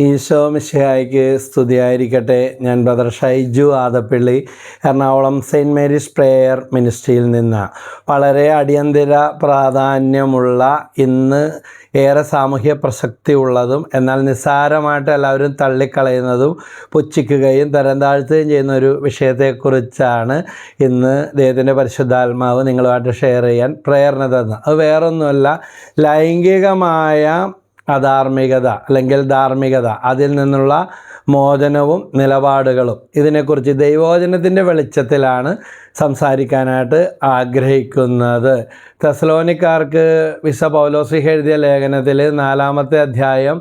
ഈശോ മിശിഹായ്ക്ക് സ്തുതിയായിരിക്കട്ടെ. ഞാൻ brother Shaiju Adappally, Ernakulam Saint Mary's prayer മിനിസ്ട്രിയിൽ നിന്ന്. വളരെ അടിയന്തര പ്രാധാന്യമുള്ള, ഇന്ന് ഏറെ സാമൂഹ്യ പ്രസക്തി ഉള്ളതും എന്നാൽ നിസ്സാരമായിട്ട് എല്ലാവരും തള്ളിക്കളയുന്നതും പുച്ഛിക്കുകയും തരം താഴ്ത്തുകയും ചെയ്യുന്ന ഒരു വിഷയത്തെക്കുറിച്ചാണ് ഇന്ന് ദൈവത്തിൻ്റെ പരിശുദ്ധാത്മാവ് നിങ്ങളുമായിട്ട് ഷെയർ ചെയ്യാൻ പ്രേരണ തന്നത്. അത് വേറൊന്നുമല്ല, ലൈംഗികമായ അധാർമികത അല്ലെങ്കിൽ ധാർമ്മികത, അതിൽ നിന്നുള്ള മോചനവും നിലപാടുകളും. ഇതിനെക്കുറിച്ച് ദൈവവചനത്തിൻ്റെ വെളിച്ചത്തിലാണ് സംസാരിക്കാനായിട്ട് ആഗ്രഹിക്കുന്നത്. തെസ്സലോനിക്കാർക്ക് വിശുദ്ധ പൗലോസ് എഴുതിയ ലേഖനത്തിൽ 4-ാമത്തെ അധ്യായം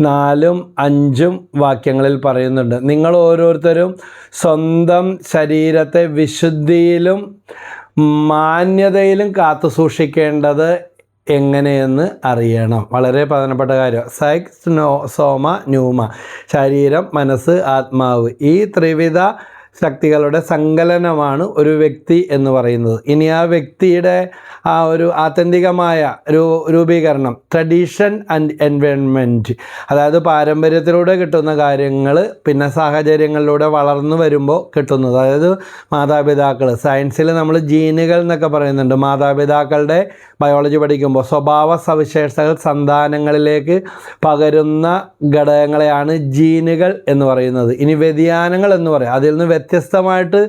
4-5 വാക്യങ്ങളിൽ പറയുന്നുണ്ട്, നിങ്ങൾ ഓരോരുത്തരും സ്വന്തം ശരീരത്തെ വിശുദ്ധിയിലും മാന്യതയിലും കാത്തു സൂക്ഷിക്കേണ്ടത് എങ്ങനെയെന്ന് അറിയണം. വളരെ പ്രധാനപ്പെട്ട കാര്യം. സൈക്സ് സോമ ന്യൂമ, ശരീരം, മനസ്സ്, ആത്മാവ്, ഈ ത്രിവിധ ശക്തികളുടെ സങ്കലനമാണ് ഒരു വ്യക്തി എന്ന് പറയുന്നത്. ഇനി ആ വ്യക്തിയുടെ ആ ഒരു ആത്യന്തികമായ രൂപീകരണം, ട്രഡീഷൻ ആൻഡ് എൻവയോൺമെൻറ്റ്, അതായത് പാരമ്പര്യത്തിലൂടെ കിട്ടുന്ന കാര്യങ്ങൾ പിന്നെ സാഹചര്യങ്ങളിലൂടെ വളർന്നു വരുമ്പോൾ കിട്ടുന്നത്. അതായത് മാതാപിതാക്കൾ, സയൻസിൽ നമ്മൾ ജീനുകൾ എന്നൊക്കെ പറയുന്നുണ്ട്. മാതാപിതാക്കളുടെ ബയോളജി പഠിക്കുമ്പോൾ സ്വഭാവ സവിശേഷതകൾ സന്താനങ്ങളിലേക്ക് പകരുന്ന ഘടകങ്ങളെയാണ് ജീനുകൾ എന്ന് പറയുന്നത്. ഇനി വ്യതിയാനങ്ങൾ എന്ന് പറയും, അതിൽ നിന്ന് വ്യത്യസ്തമായിട്ട്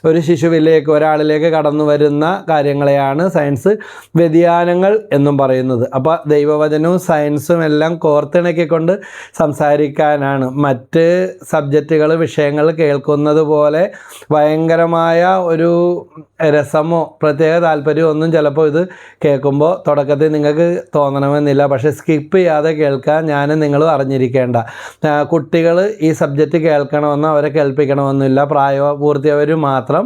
ഒരു ശിശുവിലേക്ക്, ഒരാളിലേക്ക് കടന്നു വരുന്ന കാര്യങ്ങളെയാണ് സയൻസ് വ്യതിയാനങ്ങൾ എന്നും പറയുന്നത്. അപ്പോൾ ദൈവവചനവും സയൻസും എല്ലാം കോർത്തിണക്കിക്കൊണ്ട് സംസാരിക്കാനാണ്. മറ്റ് സബ്ജക്റ്റുകൾ, വിഷയങ്ങൾ കേൾക്കുന്നത് പോലെ ഭയങ്കരമായ ഒരു രസമോ പ്രത്യേക താല്പര്യമോ ഒന്നും ചിലപ്പോൾ ഇത് കേൾക്കുമ്പോൾ തുടക്കത്തിൽ നിങ്ങൾക്ക് തോന്നണമെന്നില്ല. പക്ഷേ സ്കിപ്പ് ചെയ്യാതെ കേൾക്കാൻ ഞാനും നിങ്ങളും അറിഞ്ഞിരിക്കേണ്ട. കുട്ടികൾ ഈ സബ്ജക്റ്റ് കേൾക്കണമെന്നോ അവരെ കേൾപ്പിക്കണമെന്നില്ല. പ്രായപൂർത്തിയവർ മാത്രം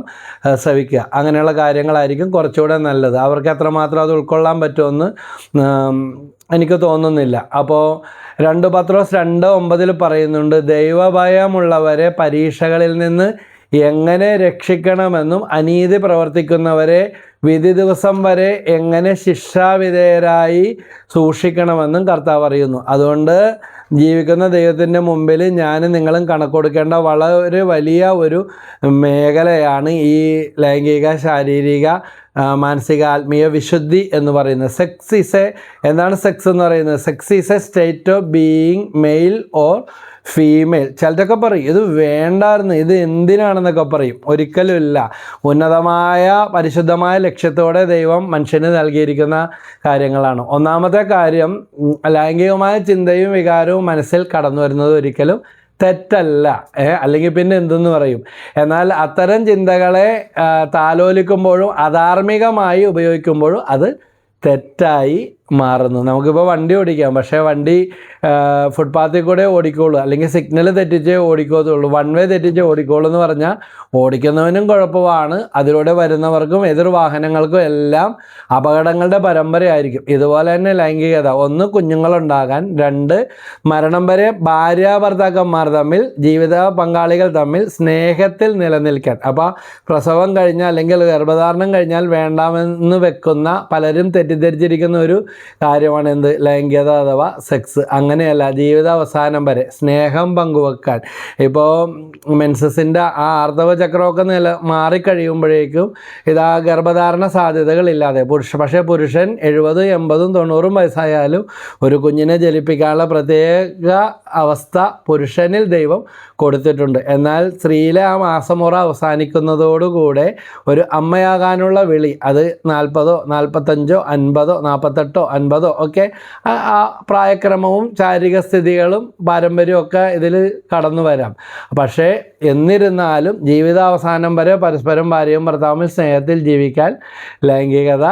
ശ്രവിക്കുക. അങ്ങനെയുള്ള കാര്യങ്ങളായിരിക്കും കുറച്ചുകൂടെ നല്ലത്. അവർക്ക് എത്രമാത്രം അത് ഉൾക്കൊള്ളാൻ പറ്റുമെന്ന് എനിക്ക് തോന്നുന്നില്ല. അപ്പോൾ 2 പത്രോസ് 2:9 പറയുന്നുണ്ട്, ദൈവഭയമുള്ളവരെ പരീക്ഷകളിൽ നിന്ന് എങ്ങനെ രക്ഷിക്കണമെന്നും അനീതി പ്രവർത്തിക്കുന്നവരെ വിധി ദിവസം വരെ എങ്ങനെ ശിക്ഷാവിധേയരായി സൂക്ഷിക്കണമെന്നും കർത്താവ് അറിയുന്നു. അതുകൊണ്ട് ജീവിക്കുന്ന ദൈവത്തിൻ്റെ മുമ്പിൽ ഞാനും നിങ്ങളും കണക്ക് കൊടുക്കേണ്ട വളരെ വലിയ ഒരു മേഖലയാണ് ഈ ലൈംഗിക, ശാരീരിക, മാനസിക, ആത്മീയ വിശുദ്ധി എന്ന് പറയുന്നത്. എന്താണ് സെക്സ് എന്ന് പറയുന്നത്? Sex is A state of being male or female. ചിലരൊക്കെ പറയും ഇത് വേണ്ടായിരുന്നു, ഇത് എന്തിനാണെന്നൊക്കെ പറയും. ഒരിക്കലും ഇല്ല. ഉന്നതമായ പരിശുദ്ധമായ ലക്ഷ്യത്തോടെ ദൈവം മനുഷ്യന് നൽകിയിരിക്കുന്ന കാര്യങ്ങളാണ്. ഒന്നാമത്തെ കാര്യം, ലൈംഗികമായ ചിന്തയും വികാരവും മനസ്സിൽ കടന്നു വരുന്നത് ഒരിക്കലും തെറ്റല്ല. അല്ലെങ്കിൽ പിന്നെ എന്തെന്ന് പറയും. എന്നാൽ അത്തരം ചിന്തകളെ താലോലിക്കുമ്പോഴും അധാർമികമായി ഉപയോഗിക്കുമ്പോഴും അത് തെറ്റായി മാറുന്നു. നമുക്കിപ്പോൾ വണ്ടി ഓടിക്കാം, പക്ഷേ വണ്ടി ഫുട്പാത്തിൽ കൂടെ ഓടിക്കോളൂ, അല്ലെങ്കിൽ സിഗ്നൽ തെറ്റിച്ചേ ഓടിക്കോത്തുള്ളൂ, 1 വേ തെറ്റിച്ചേ ഓടിക്കോളൂ എന്ന് പറഞ്ഞാൽ ഓടിക്കുന്നവനും കുഴപ്പമാണ്, അതിലൂടെ വരുന്നവർക്കും എതിർ വാഹനങ്ങൾക്കും എല്ലാം അപകടങ്ങളുടെ പരമ്പരയായിരിക്കും. ഇതുപോലെ തന്നെ ലൈംഗികത, 1 കുഞ്ഞുങ്ങളുണ്ടാകാൻ, 2 മരണം വരെ ഭാര്യാഭർത്താക്കന്മാർ തമ്മിൽ, ജീവിത പങ്കാളികൾ തമ്മിൽ സ്നേഹത്തിൽ നിലനിൽക്കാൻ. അപ്പോൾ പ്രസവം കഴിഞ്ഞാൽ അല്ലെങ്കിൽ ഗർഭധാരണം കഴിഞ്ഞാൽ വേണ്ടാമെന്ന് വെക്കുന്ന പലരും തെറ്റിദ്ധരിച്ചിരിക്കുന്ന ഒരു കാര്യമാണ് എന്ത്? ലൈംഗികത അഥവാ സെക്സ്. അങ്ങനെയല്ല, ജീവിതാവസാനം വരെ സ്നേഹം പങ്കുവെക്കാൻ. ഇപ്പോൾ മെൻസസിൻ്റെ ആ ആർത്തവ ചക്രമൊക്കെ മാറിക്കഴിയുമ്പോഴേക്കും ഇതാ ഗർഭധാരണ സാധ്യതകളില്ലാതെ പക്ഷേ പുരുഷൻ 70, 80, 90 വയസ്സായാലും ഒരു കുഞ്ഞിനെ ജനിപ്പിക്കാനുള്ള പ്രത്യേക അവസ്ഥ പുരുഷനിൽ ദൈവം കൊടുത്തിട്ടുണ്ട്. എന്നാൽ സ്ത്രീയിലെ ആ മാസമുറ അവസാനിക്കുന്നതോടുകൂടെ ഒരു അമ്മയാകാനുള്ള വിളി, അത് 40, 45, 50, 48, 50 ഒക്കെ ആ പ്രായക്രമവും ശാരീരിക സ്ഥിതികളും പാരമ്പര്യവും ഒക്കെ ഇതിൽ കടന്നു വരാം. പക്ഷേ എന്നിരുന്നാലും ജീവിതാവസാനം വരെ പരസ്പരം ഭാര്യയും ഭർത്താവും സ്നേഹത്തിൽ ജീവിക്കാൻ ലൈംഗികത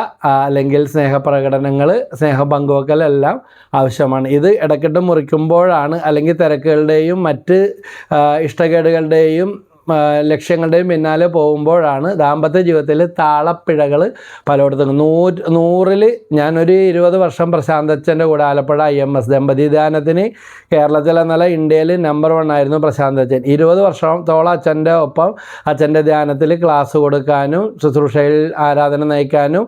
അല്ലെങ്കിൽ സ്നേഹപ്രകടനങ്ങൾ, സ്നേഹം പങ്കുവെക്കൽ എല്ലാം ആവശ്യമാണ്. ഇത് ഇടയ്ക്കിട്ട് മുറിക്കുമ്പോഴാണ്, അല്ലെങ്കിൽ തിരക്കുകളുടെയും മറ്റ് ഇഷ്ടക്കേടുകളുടെയും ലക്ഷ്യങ്ങളുടെയും പിന്നാലെ പോകുമ്പോഴാണ് ദാമ്പത്യ ജീവിതത്തിൽ താളപ്പിഴകൾ പലയിടത്തും. 100ൽ ഞാനൊരു 20 വർഷം പ്രശാന്തച്ഛൻ്റെ കൂടെ ആലപ്പുഴ IMS ദമ്പതി ധ്യാനത്തിന് കേരളത്തിൽ എന്നല്ല ഇന്ത്യയിൽ നമ്പർ 1 ആയിരുന്നു പ്രശാന്തച്ഛൻ. 20 വർഷത്തോളം അച്ഛൻ്റെ ഒപ്പം അച്ഛൻ്റെ ധ്യാനത്തിൽ ക്ലാസ് കൊടുക്കാനും ശുശ്രൂഷയിൽ ആരാധന നയിക്കാനും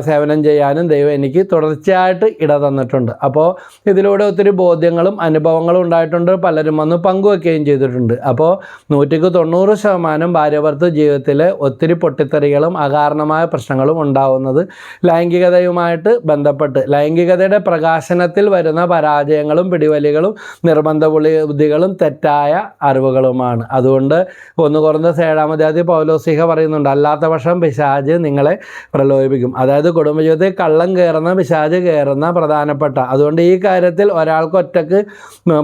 സേവനം ചെയ്യാനും ദൈവം എനിക്ക് തുടർച്ചയായിട്ട് ഇട തന്നിട്ടുണ്ട്. അപ്പോൾ ഇതിലൂടെ ഒത്തിരി ബോധ്യങ്ങളും അനുഭവങ്ങളും ഉണ്ടായിട്ടുണ്ട്. പലരും വന്ന് പങ്കുവെക്കുകയും ചെയ്തിട്ടുണ്ട്. അപ്പോൾ 190% ഭാര്യാഭർത്തൃ ജീവിതത്തിൽ ഒത്തിരി പൊട്ടിത്തെറികളും അകാരണമായ പ്രശ്നങ്ങളും ഉണ്ടാവുന്നത് ലൈംഗികതയുമായിട്ട് ബന്ധപ്പെട്ട് ലൈംഗികതയുടെ പ്രകാശനത്തിൽ വരുന്ന പരാജയങ്ങളും പിടിവലികളും നിർബന്ധ ബുദ്ധികളും തെറ്റായ അറിവുകളുമാണ്. അതുകൊണ്ട് 1 കൊരിന്ത്യർ 7 പൗലോസ്ലീഹ പറയുന്നുണ്ട്, അല്ലാത്ത പക്ഷം പിശാച് നിങ്ങളെ പ്രലോഭിപ്പിക്കും. അതായത് കുടുംബജീവിതത്തിൽ കള്ളം കയറുന്ന പിശാച് കയറുന്ന പ്രധാനപ്പെട്ട. അതുകൊണ്ട് ഈ കാര്യത്തിൽ ഒരാൾക്ക് ഒറ്റക്ക്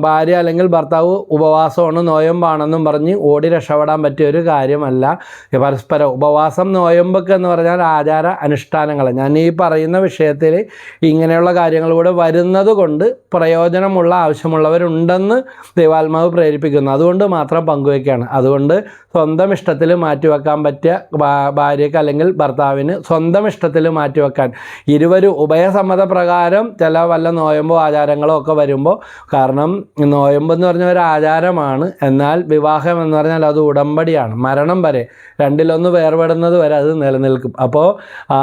ഭാര്യ അല്ലെങ്കിൽ ഭർത്താവ് ഉപവാസമാണ് നോയമ്പാണെന്നും പറഞ്ഞ് ഓടി രക്ഷപ്പെടാൻ പറ്റിയ ഒരു കാര്യമല്ല. പരസ്പരം ഉപവാസം നോയമ്പൊക്കെ എന്ന് പറഞ്ഞാൽ ആചാര അനുഷ്ഠാനങ്ങൾ. ഞാൻ ഈ പറയുന്ന വിഷയത്തിൽ ഇങ്ങനെയുള്ള കാര്യങ്ങൾ കൂടെ വരുന്നത് കൊണ്ട് പ്രയോജനമുള്ള ആവശ്യമുള്ളവരുണ്ടെന്ന് ദൈവാത്മാവ് പ്രേരിപ്പിക്കുന്നു. അതുകൊണ്ട് മാത്രം പങ്കുവയ്ക്കുകയാണ്. അതുകൊണ്ട് സ്വന്തം ഇഷ്ടത്തിൽ മാറ്റിവെക്കാൻ പറ്റിയ ഭാര്യയ്ക്ക് അല്ലെങ്കിൽ ഭർത്താവിന് സ്വന്തം ഇഷ്ടത്തിൽ മാറ്റിവെക്കാൻ ഇരുവരും ഉഭയസമ്മത പ്രകാരം ചില വല്ല നോയമ്പോ ആചാരങ്ങളോ ഒക്കെ വരുമ്പോൾ, കാരണം നോയമ്പെന്ന് പറഞ്ഞ ഒരു ആചാരമാണ്, എന്നാൽ വിവാഹം എന്ന് പറഞ്ഞാൽ അത് ഉടമ്പടിയാണ്. മരണം വരെ രണ്ടിലൊന്ന് വേർപെടുന്നത് വരെ അത് നിലനിൽക്കും. അപ്പോൾ ആ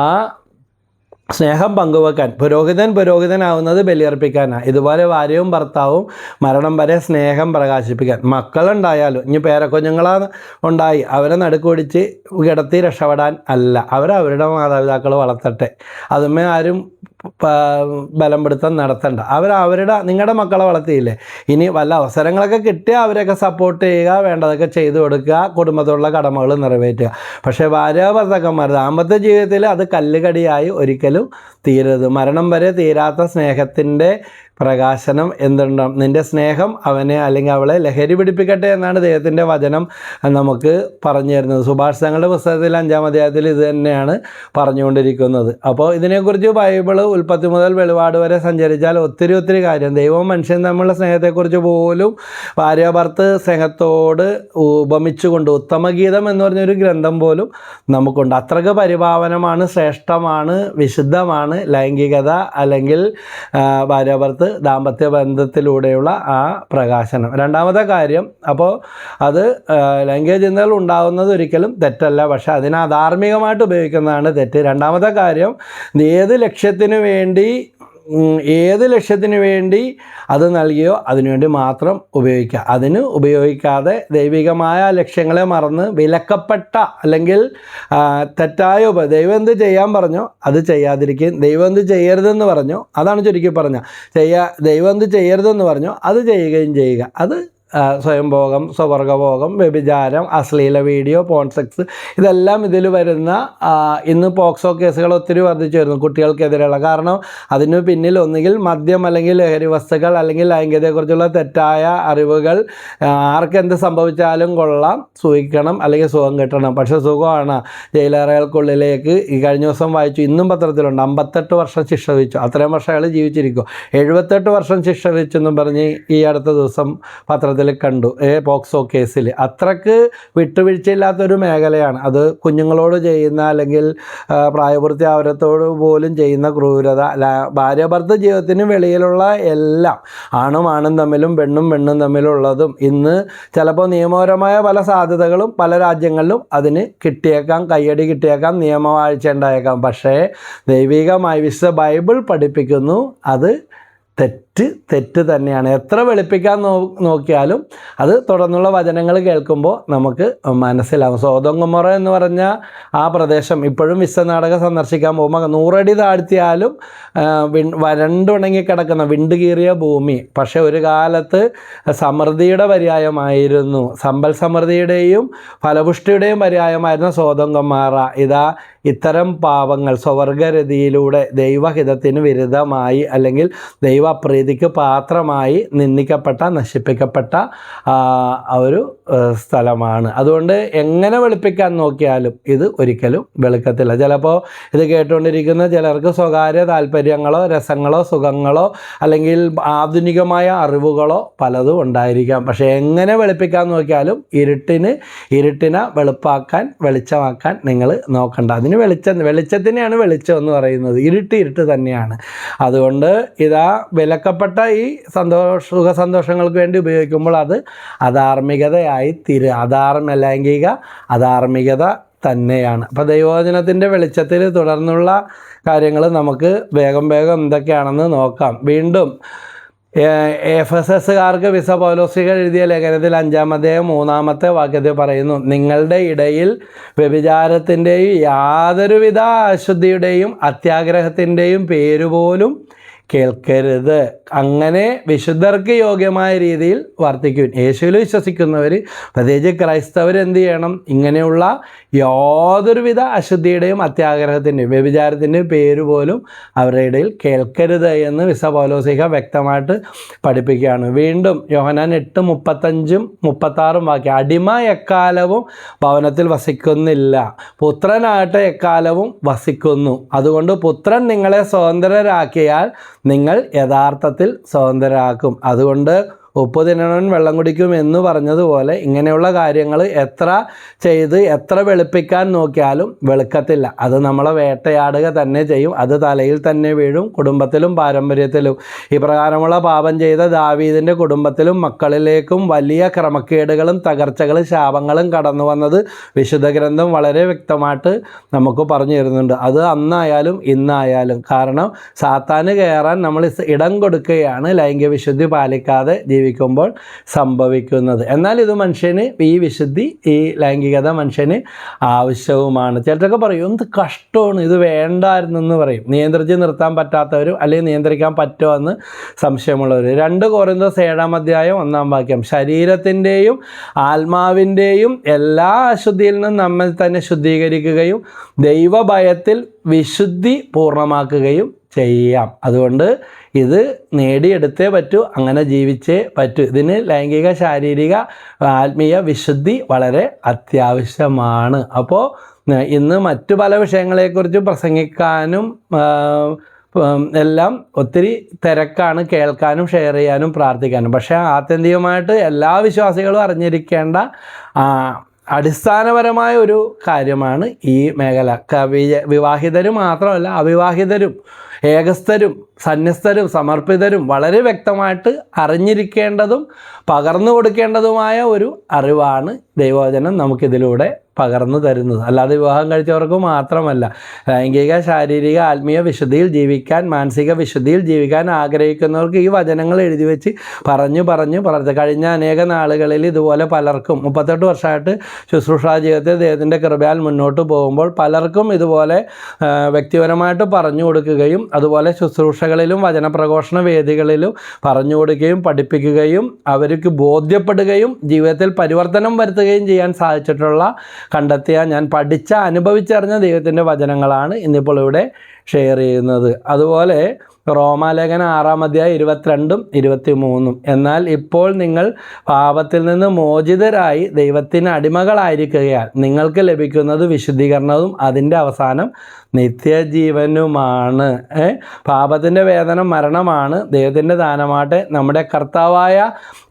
സ്നേഹം പങ്കുവെക്കാൻ പുരോഹിതനാവുന്നത് ബലിയർപ്പിക്കാനാണ്. ഇതുപോലെ ഭാര്യയും ഭർത്താവും മരണം വരെ സ്നേഹം പ്രകാശിപ്പിക്കാൻ. മക്കളുണ്ടായാലും ഇനി പേരക്കുഞ്ഞുങ്ങളാ ഉണ്ടായി അവരെ നടുക്കുപിടിച്ച് കിടത്തി രക്ഷപ്പെടാൻ അല്ല, അവരവരുടെ മാതാപിതാക്കൾ വളർത്തട്ടെ. അതുമേ ആരും ബലം പിടുത്തം നടത്തണ്ട. നിങ്ങളുടെ മക്കളെ വളർത്തിയില്ലേ, ഇനി വല്ല അവസരങ്ങളൊക്കെ കിട്ടിയാൽ അവരെയൊക്കെ സപ്പോർട്ട് ചെയ്യുക, വേണ്ടതൊക്കെ ചെയ്തു കൊടുക്കുക, കുടുംബത്തോടുള്ള കടമകൾ നിറവേറ്റുക. പക്ഷേ ഭാര്യ ഭർത്താക്കന്മാർ ദാമ്പത്യ ജീവിതത്തിൽ അത് കല്ലുകടിയായി ഒരിക്കലും തീരരുത്. മരണം വരെ തീരാത്ത സ്നേഹത്തിൻ്റെ പ്രകാശനം എന്തുണ്ടാവും? നിൻ്റെ സ്നേഹം അവനെ അല്ലെങ്കിൽ അവളെ ലഹരി പിടിപ്പിക്കട്ടെ എന്നാണ് ദൈവത്തിൻ്റെ വചനം നമുക്ക് പറഞ്ഞു തരുന്നത്. സുഭാഷിതങ്ങളുടെ പുസ്തകത്തിൽ 5-ാം അധ്യായത്തിൽ ഇത് തന്നെയാണ് പറഞ്ഞുകൊണ്ടിരിക്കുന്നത്. അപ്പോൾ ഇതിനെക്കുറിച്ച് ബൈബിള് ഉൽപ്പത്തി മുതൽ വെളിപാട് വരെ സഞ്ചരിച്ചാൽ ഒത്തിരി കാര്യം, ദൈവവും മനുഷ്യൻ തമ്മിലുള്ള സ്നേഹത്തെക്കുറിച്ച് പോലും ഭാര്യാഭർത്തൃ സ്നേഹത്തോട് ഉപമിച്ചുകൊണ്ട് ഉത്തമഗീതം എന്ന് പറഞ്ഞൊരു ഗ്രന്ഥം പോലും നമുക്കുണ്ട്. അത്രയ്ക്ക് പരിപാവനമാണ്, ശ്രേഷ്ഠമാണ്, വിശുദ്ധമാണ് ലൈംഗികത അല്ലെങ്കിൽ ഭാര്യാഭർത്തൃ ദാമ്പത്യ ബന്ധത്തിലൂടെയുള്ള ആ പ്രകാശനം. രണ്ടാമത്തെ കാര്യം, അപ്പോൾ അത് ലൈംഗിക ചിന്തകൾ ഉണ്ടാകുന്നത് ഒരിക്കലും തെറ്റല്ല, പക്ഷെ അതിനെ അധാർമികമായിട്ട് ഉപയോഗിക്കുന്നതാണ് തെറ്റ്. രണ്ടാമത്തെ കാര്യം, ഏത് ലക്ഷ്യത്തിന് വേണ്ടി അത് നൽകിയോ അതിനുവേണ്ടി മാത്രം ഉപയോഗിക്കുക. അതിന് ഉപയോഗിക്കാതെ ദൈവികമായ ലക്ഷ്യങ്ങളെ മറന്ന് വിലക്കപ്പെട്ട അല്ലെങ്കിൽ തെറ്റായ ദൈവം എന്ത് ചെയ്യാൻ പറഞ്ഞോ അത് ചെയ്യാതിരിക്കും, ദൈവം എന്ത് ചെയ്യരുതെന്ന് പറഞ്ഞോ അതാണ് ചുരുക്കി പറഞ്ഞ ദൈവം എന്ത് ചെയ്യരുതെന്ന് പറഞ്ഞോ അത് ചെയ്യുകയും ചെയ്യുക. അത് സ്വയംഭോഗം, സ്വവർഗഭോഗം, വ്യഭിചാരം, അശ്ലീല വീഡിയോ, പോൺ സെക്സ്, ഇതെല്ലാം ഇതിൽ വരുന്ന ഇന്ന് പോക്സോ കേസുകൾ ഒത്തിരി വർദ്ധിച്ചു വരുന്നു കുട്ടികൾക്കെതിരെയുള്ള. കാരണം അതിന് പിന്നിൽ ഒന്നുകിൽ മദ്യം അല്ലെങ്കിൽ ലഹരി വസ്തുക്കൾ അല്ലെങ്കിൽ ലൈംഗികതയെക്കുറിച്ചുള്ള തെറ്റായ അറിവുകൾ. ആർക്കെന്ത് സംഭവിച്ചാലും കൊള്ളാം, സൂഹിക്കണം അല്ലെങ്കിൽ സുഖം കിട്ടണം. പക്ഷേ സുഖമാണ് ജയിലറകൾക്കുള്ളിലേക്ക് ഈ കഴിഞ്ഞ ദിവസം വായിച്ചു, ഇന്നും പത്രത്തിലുണ്ട്, 58 വർഷം ശിക്ഷ വിധിച്ചു. അത്രയും വർഷം അയാൾ ജീവിച്ചിരിക്കും. 78 വർഷം ശിക്ഷ വിധിച്ചെന്നും പറഞ്ഞ് ഈ അടുത്ത ദിവസം പത്രത്തിൽ കണ്ടു പോക്സോ കേസിൽ. അത്രക്ക് വിട്ടുവീഴ്ചയില്ലാത്തൊരു മേഖലയാണ് അത്. കുഞ്ഞുങ്ങളോട് ചെയ്യുന്ന അല്ലെങ്കിൽ പ്രായപൂർത്തിയാവരത്തോട് പോലും ചെയ്യുന്ന ക്രൂരത. ഭാര്യാഭർത്തൃ ജീവിതത്തിന് വെളിയിലുള്ള എല്ലാം, ആണും തമ്മിലും പെണ്ണും തമ്മിലുള്ളതും ഇന്ന് ചിലപ്പോൾ നിയമപരമായ പല സാധ്യതകളും പല രാജ്യങ്ങളിലും അതിന് കിട്ടിയേക്കാം, കയ്യടി കിട്ടിയേക്കാം, നിയമവാഴ്ച ഉണ്ടായേക്കാം. പക്ഷേ ദൈവികമായി വിശുദ്ധ ബൈബിൾ പഠിപ്പിക്കുന്നു അത് തെറ്റ് തന്നെയാണ്. എത്ര വെളുപ്പിക്കാൻ നോക്കിയാലും അത് തുടർന്നുള്ള വചനങ്ങൾ കേൾക്കുമ്പോൾ നമുക്ക് മനസ്സിലാവും. സോദോം ഗൊമോറ എന്ന് പറഞ്ഞ ആ പ്രദേശം ഇപ്പോഴും വിശ്വനാടകം സന്ദർശിക്കാൻ പോകുമ്പോൾ 100 അടി താഴ്ത്തിയാലും വരണ്ടുണങ്ങി കിടക്കുന്ന വിണ്ട് കീറിയ ഭൂമി. പക്ഷേ ഒരു കാലത്ത് സമൃദ്ധിയുടെ പര്യായമായിരുന്നു, സമ്പൽ സമൃദ്ധിയുടെയും ഫലപുഷ്ടിയുടെയും പര്യായമായിരുന്ന സോദോം ഗൊമോറ ഇതാ ഇത്തരം പാപങ്ങൾ സ്വവർഗരതിയിലൂടെ ദൈവഹിതത്തിന് വിരുദ്ധമായി അല്ലെങ്കിൽ ദൈവപ്രീതി അനീതിക്ക് പാത്രമായി നിന്ദിക്കപ്പെട്ട നശിപ്പിക്കപ്പെട്ട ഒരു സ്ഥലമാണ്. അതുകൊണ്ട് എങ്ങനെ വെളുപ്പിക്കാൻ നോക്കിയാലും ഇത് ഒരിക്കലും വെളുക്കത്തില്ല. ചിലപ്പോൾ ഇത് കേട്ടുകൊണ്ടിരിക്കുന്ന ചിലർക്ക് സ്വകാര്യ താല്പര്യങ്ങളോ രസങ്ങളോ സുഖങ്ങളോ അല്ലെങ്കിൽ ആധുനികമായ അറിവുകളോ പലതും ഉണ്ടായിരിക്കാം. പക്ഷേ എങ്ങനെ വെളുപ്പിക്കാൻ നോക്കിയാലും ഇരുട്ടിനെ വെളുപ്പാക്കാൻ വെളിച്ചമാക്കാൻ നിങ്ങൾ നോക്കണ്ട. അതിന് വെളിച്ചത്തിനെയാണ് വെളിച്ചം എന്ന് പറയുന്നത്. ഇരുട്ട് തന്നെയാണ്. അതുകൊണ്ട് ഇതാ വിലക്കപ്പെട്ട ഈ സുഖസന്തോഷങ്ങൾക്ക് വേണ്ടി ഉപയോഗിക്കുമ്പോൾ അത് അധാർമികതയായി ലൈംഗിക അധാർമികത തന്നെയാണ്. അപ്പോൾ ദൈവവചനത്തിൻ്റെ വെളിച്ചത്തിൽ തുടർന്നുള്ള കാര്യങ്ങൾ നമുക്ക് വേഗം എന്തൊക്കെയാണെന്ന് നോക്കാം. വീണ്ടും എഫെസസുകാർക്ക് വിശുദ്ധ പൗലോസ് എഴുതിയ ലേഖനത്തിൽ 5-ാം അധ്യായം 3-ാമത്തെ വാക്യത്തിൽ പറയുന്നു, നിങ്ങളുടെ ഇടയിൽ വ്യഭിചാരത്തിൻ്റെയും യാതൊരുവിധ അശുദ്ധിയുടെയും അത്യാഗ്രഹത്തിൻ്റെയും പേരുപോലും കേൾക്കരുത്. അങ്ങനെ വിശുദ്ധർക്ക് യോഗ്യമായ രീതിയിൽ വർത്തിക്കും. യേശുവിൽ വിശ്വസിക്കുന്നവർ, പ്രത്യേകിച്ച് ക്രൈസ്തവർ എന്ത് ചെയ്യണം? ഇങ്ങനെയുള്ള യാതൊരുവിധ അശുദ്ധിയുടെയും അത്യാഗ്രഹത്തിൻ്റെയും വ്യഭിചാരത്തിൻ്റെയും പേര് പോലും അവരുടെ ഇടയിൽ കേൾക്കരുത് എന്ന് വിശുദ്ധ പൗലോസ് വ്യക്തമായിട്ട് പഠിപ്പിക്കുകയാണ്. വീണ്ടും യോഹന്നാൻ 8:35-36 വാക്യം, അടിമ എക്കാലവും ഭവനത്തിൽ വസിക്കുന്നില്ല, പുത്രനാകട്ടെ എക്കാലവും വസിക്കുന്നു. അതുകൊണ്ട് പുത്രൻ നിങ്ങളെ സ്വതന്ത്രരാക്കിയാൽ നിങ്ങൾ യഥാർത്ഥത്തിൽ സ്വതന്ത്രരാക്കും. അതുകൊണ്ട് ഉപ്പ് തിന്നവൻ വെള്ളം കുടിക്കും എന്ന് പറഞ്ഞതുപോലെ ഇങ്ങനെയുള്ള കാര്യങ്ങൾ എത്ര ചെയ്ത് എത്ര വെളുപ്പിക്കാൻ നോക്കിയാലും വെളുക്കത്തില്ല. അത് നമ്മളെ വേട്ടയാടുക തന്നെ ചെയ്യും. അത് തലയിൽ തന്നെ വീഴും, കുടുംബത്തിലും പാരമ്പര്യത്തിലും. ഇപ്രകാരമുള്ള പാപം ചെയ്ത ദാവീദിൻ്റെ കുടുംബത്തിലും മക്കളിലേക്കും വലിയ ക്രമക്കേടുകളും തകർച്ചകളും ശാപങ്ങളും കടന്നു വന്നത് വിശുദ്ധ ഗ്രന്ഥം വളരെ വ്യക്തമായിട്ട് നമുക്ക് പറഞ്ഞു തരുന്നുണ്ട്. അത് അന്നായാലും ഇന്നായാലും. കാരണം സാത്താന് കയറാൻ നമ്മൾ ഇടം കൊടുക്കുകയാണ് ലൈംഗിക വിശുദ്ധി പാലിക്കാതെ ജീവിക്കുമ്പോൾ സംഭവിക്കുന്നത്. എന്നാൽ ഇത് മനുഷ്യന് ഈ വിശുദ്ധി, ഈ ലൈംഗികത മനുഷ്യന് ആവശ്യവുമാണ്. ചിലരൊക്കെ പറയും എന്ത് കഷ്ടമാണ്, ഇത് വേണ്ടായിരുന്നെന്ന് പറയും. നിയന്ത്രിച്ച് നിർത്താൻ പറ്റാത്തവരും അല്ലെങ്കിൽ നിയന്ത്രിക്കാൻ പറ്റുമോ എന്ന് സംശയമുള്ളവർ. 2 കൊരിന്തോസ് 7-ാം അധ്യായം 1-ാം വാക്യം, ശരീരത്തിൻ്റെയും ആത്മാവിൻ്റെയും എല്ലാ അശുദ്ധിയിൽ നിന്നും നമ്മെ തന്നെ ശുദ്ധീകരിക്കുകയും ദൈവഭയത്തിൽ വിശുദ്ധി പൂർണ്ണമാക്കുകയും ചെയ്യാം. അതുകൊണ്ട് ഇത് നേടിയെടുത്തേ പറ്റൂ, അങ്ങനെ ജീവിച്ചേ പറ്റൂ. ഇതിന് ലൈംഗിക ശാരീരിക ആത്മീയ വിശുദ്ധി വളരെ അത്യാവശ്യമാണ്. അപ്പോൾ ഇന്ന് മറ്റു പല വിഷയങ്ങളെക്കുറിച്ച് പ്രസംഗിക്കാനും എല്ലാം ഒത്തിരി തിരക്കാണ്, കേൾക്കാനും ഷെയർ ചെയ്യാനും പ്രാർത്ഥിക്കാനും. പക്ഷേ ആത്യന്തികമായിട്ട് എല്ലാ വിശ്വാസികളും അറിഞ്ഞിരിക്കേണ്ട അടിസ്ഥാനപരമായ ഒരു കാര്യമാണ് ഈ മേഖല. വിവാഹിതരും മാത്രമല്ല, അവിവാഹിതരും ഏകസ്ഥരും സന്യസ്തരും സമർപ്പിതരും വളരെ വ്യക്തമായിട്ട് അറിഞ്ഞിരിക്കേണ്ടതും പകർന്നു കൊടുക്കേണ്ടതുമായ ഒരു അറിവാണ് ദൈവവചനം നമുക്കിതിലൂടെ പകർന്നു തരുന്നത്. അല്ലാതെ വിവാഹം കഴിച്ചവർക്ക് മാത്രമല്ല, ലൈംഗിക ശാരീരിക ആത്മീയ വിശുദ്ധിയിൽ ജീവിക്കാൻ, മാനസിക വിശുദ്ധിയിൽ ജീവിക്കാൻ ആഗ്രഹിക്കുന്നവർക്ക് ഈ വചനങ്ങൾ എഴുതി വെച്ച് പറഞ്ഞു കഴിഞ്ഞ അനേക നാളുകളിൽ ഇതുപോലെ പലർക്കും 38 വർഷമായിട്ട് ശുശ്രൂഷാ ജീവിതത്തിൽ ദൈവത്തിൻ്റെ കൃപയാൽ മുന്നോട്ട് പോകുമ്പോൾ പലർക്കും ഇതുപോലെ വ്യക്തിപരമായിട്ട് പറഞ്ഞു കൊടുക്കുകയും അതുപോലെ ശുശ്രൂഷകളിലും വചനപ്രഘോഷണ വേദികളിലും പറഞ്ഞു കൊടുക്കുകയും പഠിപ്പിക്കുകയും അവർക്ക് ബോധ്യപ്പെടുകയും ജീവിതത്തിൽ പരിവർത്തനം വരുത്തുകയും ചെയ്യാൻ സാധിച്ചിട്ടുള്ള ഞാൻ പഠിച്ച അനുഭവിച്ചറിഞ്ഞ ദൈവത്തിൻ്റെ വചനങ്ങളാണ് ഇന്നിപ്പോൾ ഇവിടെ ഷെയർ ചെയ്യുന്നത്. അതുപോലെ റോമാലേഖനം 6-ാം അധ്യായം 22-23, എന്നാൽ ഇപ്പോൾ നിങ്ങൾ പാപത്തിൽ നിന്ന് മോചിതരായി ദൈവത്തിന് അടിമകളായിരിക്കുകയാൽ നിങ്ങൾക്ക് ലഭിക്കുന്നത് വിശുദ്ധീകരണവും അതിൻ്റെ അവസാനം നിത്യജീവനുമാണ്. പാപത്തിൻ്റെ വേതനം മരണമാണ്, ദൈവത്തിൻ്റെ ദാനമാട്ടെ നമ്മുടെ കർത്താവായ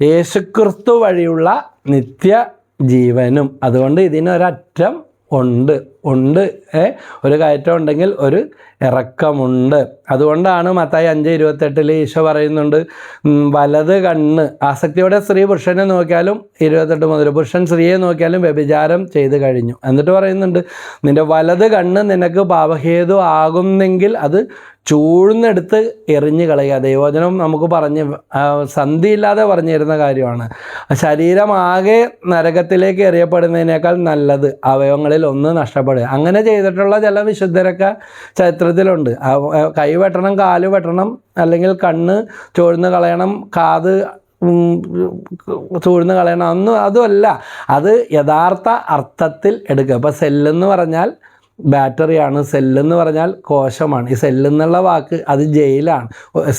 യേശുക്രിസ്തു വഴിയുള്ള നിത്യജീവനും. അതുകൊണ്ട് ഇതിനൊരറ്റം ഉണ്ട്. ഒരു കയറ്റം ഉണ്ടെങ്കിൽ ഒരു ഇറക്കമുണ്ട്. അതുകൊണ്ടാണ് മത്തായി 5:28 ഈശോ പറയുന്നുണ്ട്, വലത് കണ്ണ് ആസക്തിയോടെ സ്ത്രീ പുരുഷനെ നോക്കിയാലും 28 മുതൽ പുരുഷൻ സ്ത്രീയെ നോക്കിയാലും വ്യഭിചാരം ചെയ്ത് കഴിഞ്ഞു. എന്നിട്ട് പറയുന്നുണ്ട്, നിൻ്റെ വലത് കണ്ണ് നിനക്ക് പാപഹേതു ആകുന്നെങ്കിൽ അത് ചൂഴ്ന്നെടുത്ത് എറിഞ്ഞു കളയുക. ദൈവവചനം നമുക്ക് സന്ധിയില്ലാതെ പറഞ്ഞു തരുന്ന കാര്യമാണ്. ശരീരമാകെ നരകത്തിലേക്ക് എറിയപ്പെടുന്നതിനേക്കാൾ നല്ലത് അവയവങ്ങളിൽ ഒന്ന് നഷ്ടപ്പെടുക. അങ്ങനെ ചെയ്തിട്ടുള്ള ചില വിശുദ്ധരൊക്കെ ചരിത്രത്തിലുണ്ട്. കൈ വെട്ടണം, കാല് വെട്ടണം, അല്ലെങ്കിൽ കണ്ണ് ചൂഴ്ന്ന് കളയണം, കാത് ചൂഴ്ന്ന് കളയണം, അതുമല്ല. അത് യഥാർത്ഥ അർത്ഥത്തിൽ എടുക്കുക. ഇപ്പോൾ സെല്ലെന്ന് പറഞ്ഞാൽ ബാറ്ററിയാണ്. സെല്ലെന്ന് പറഞ്ഞാൽ കോശമാണ്. ഈ സെല്ലെന്നുള്ള വാക്ക് അത് ജയിലാണ്.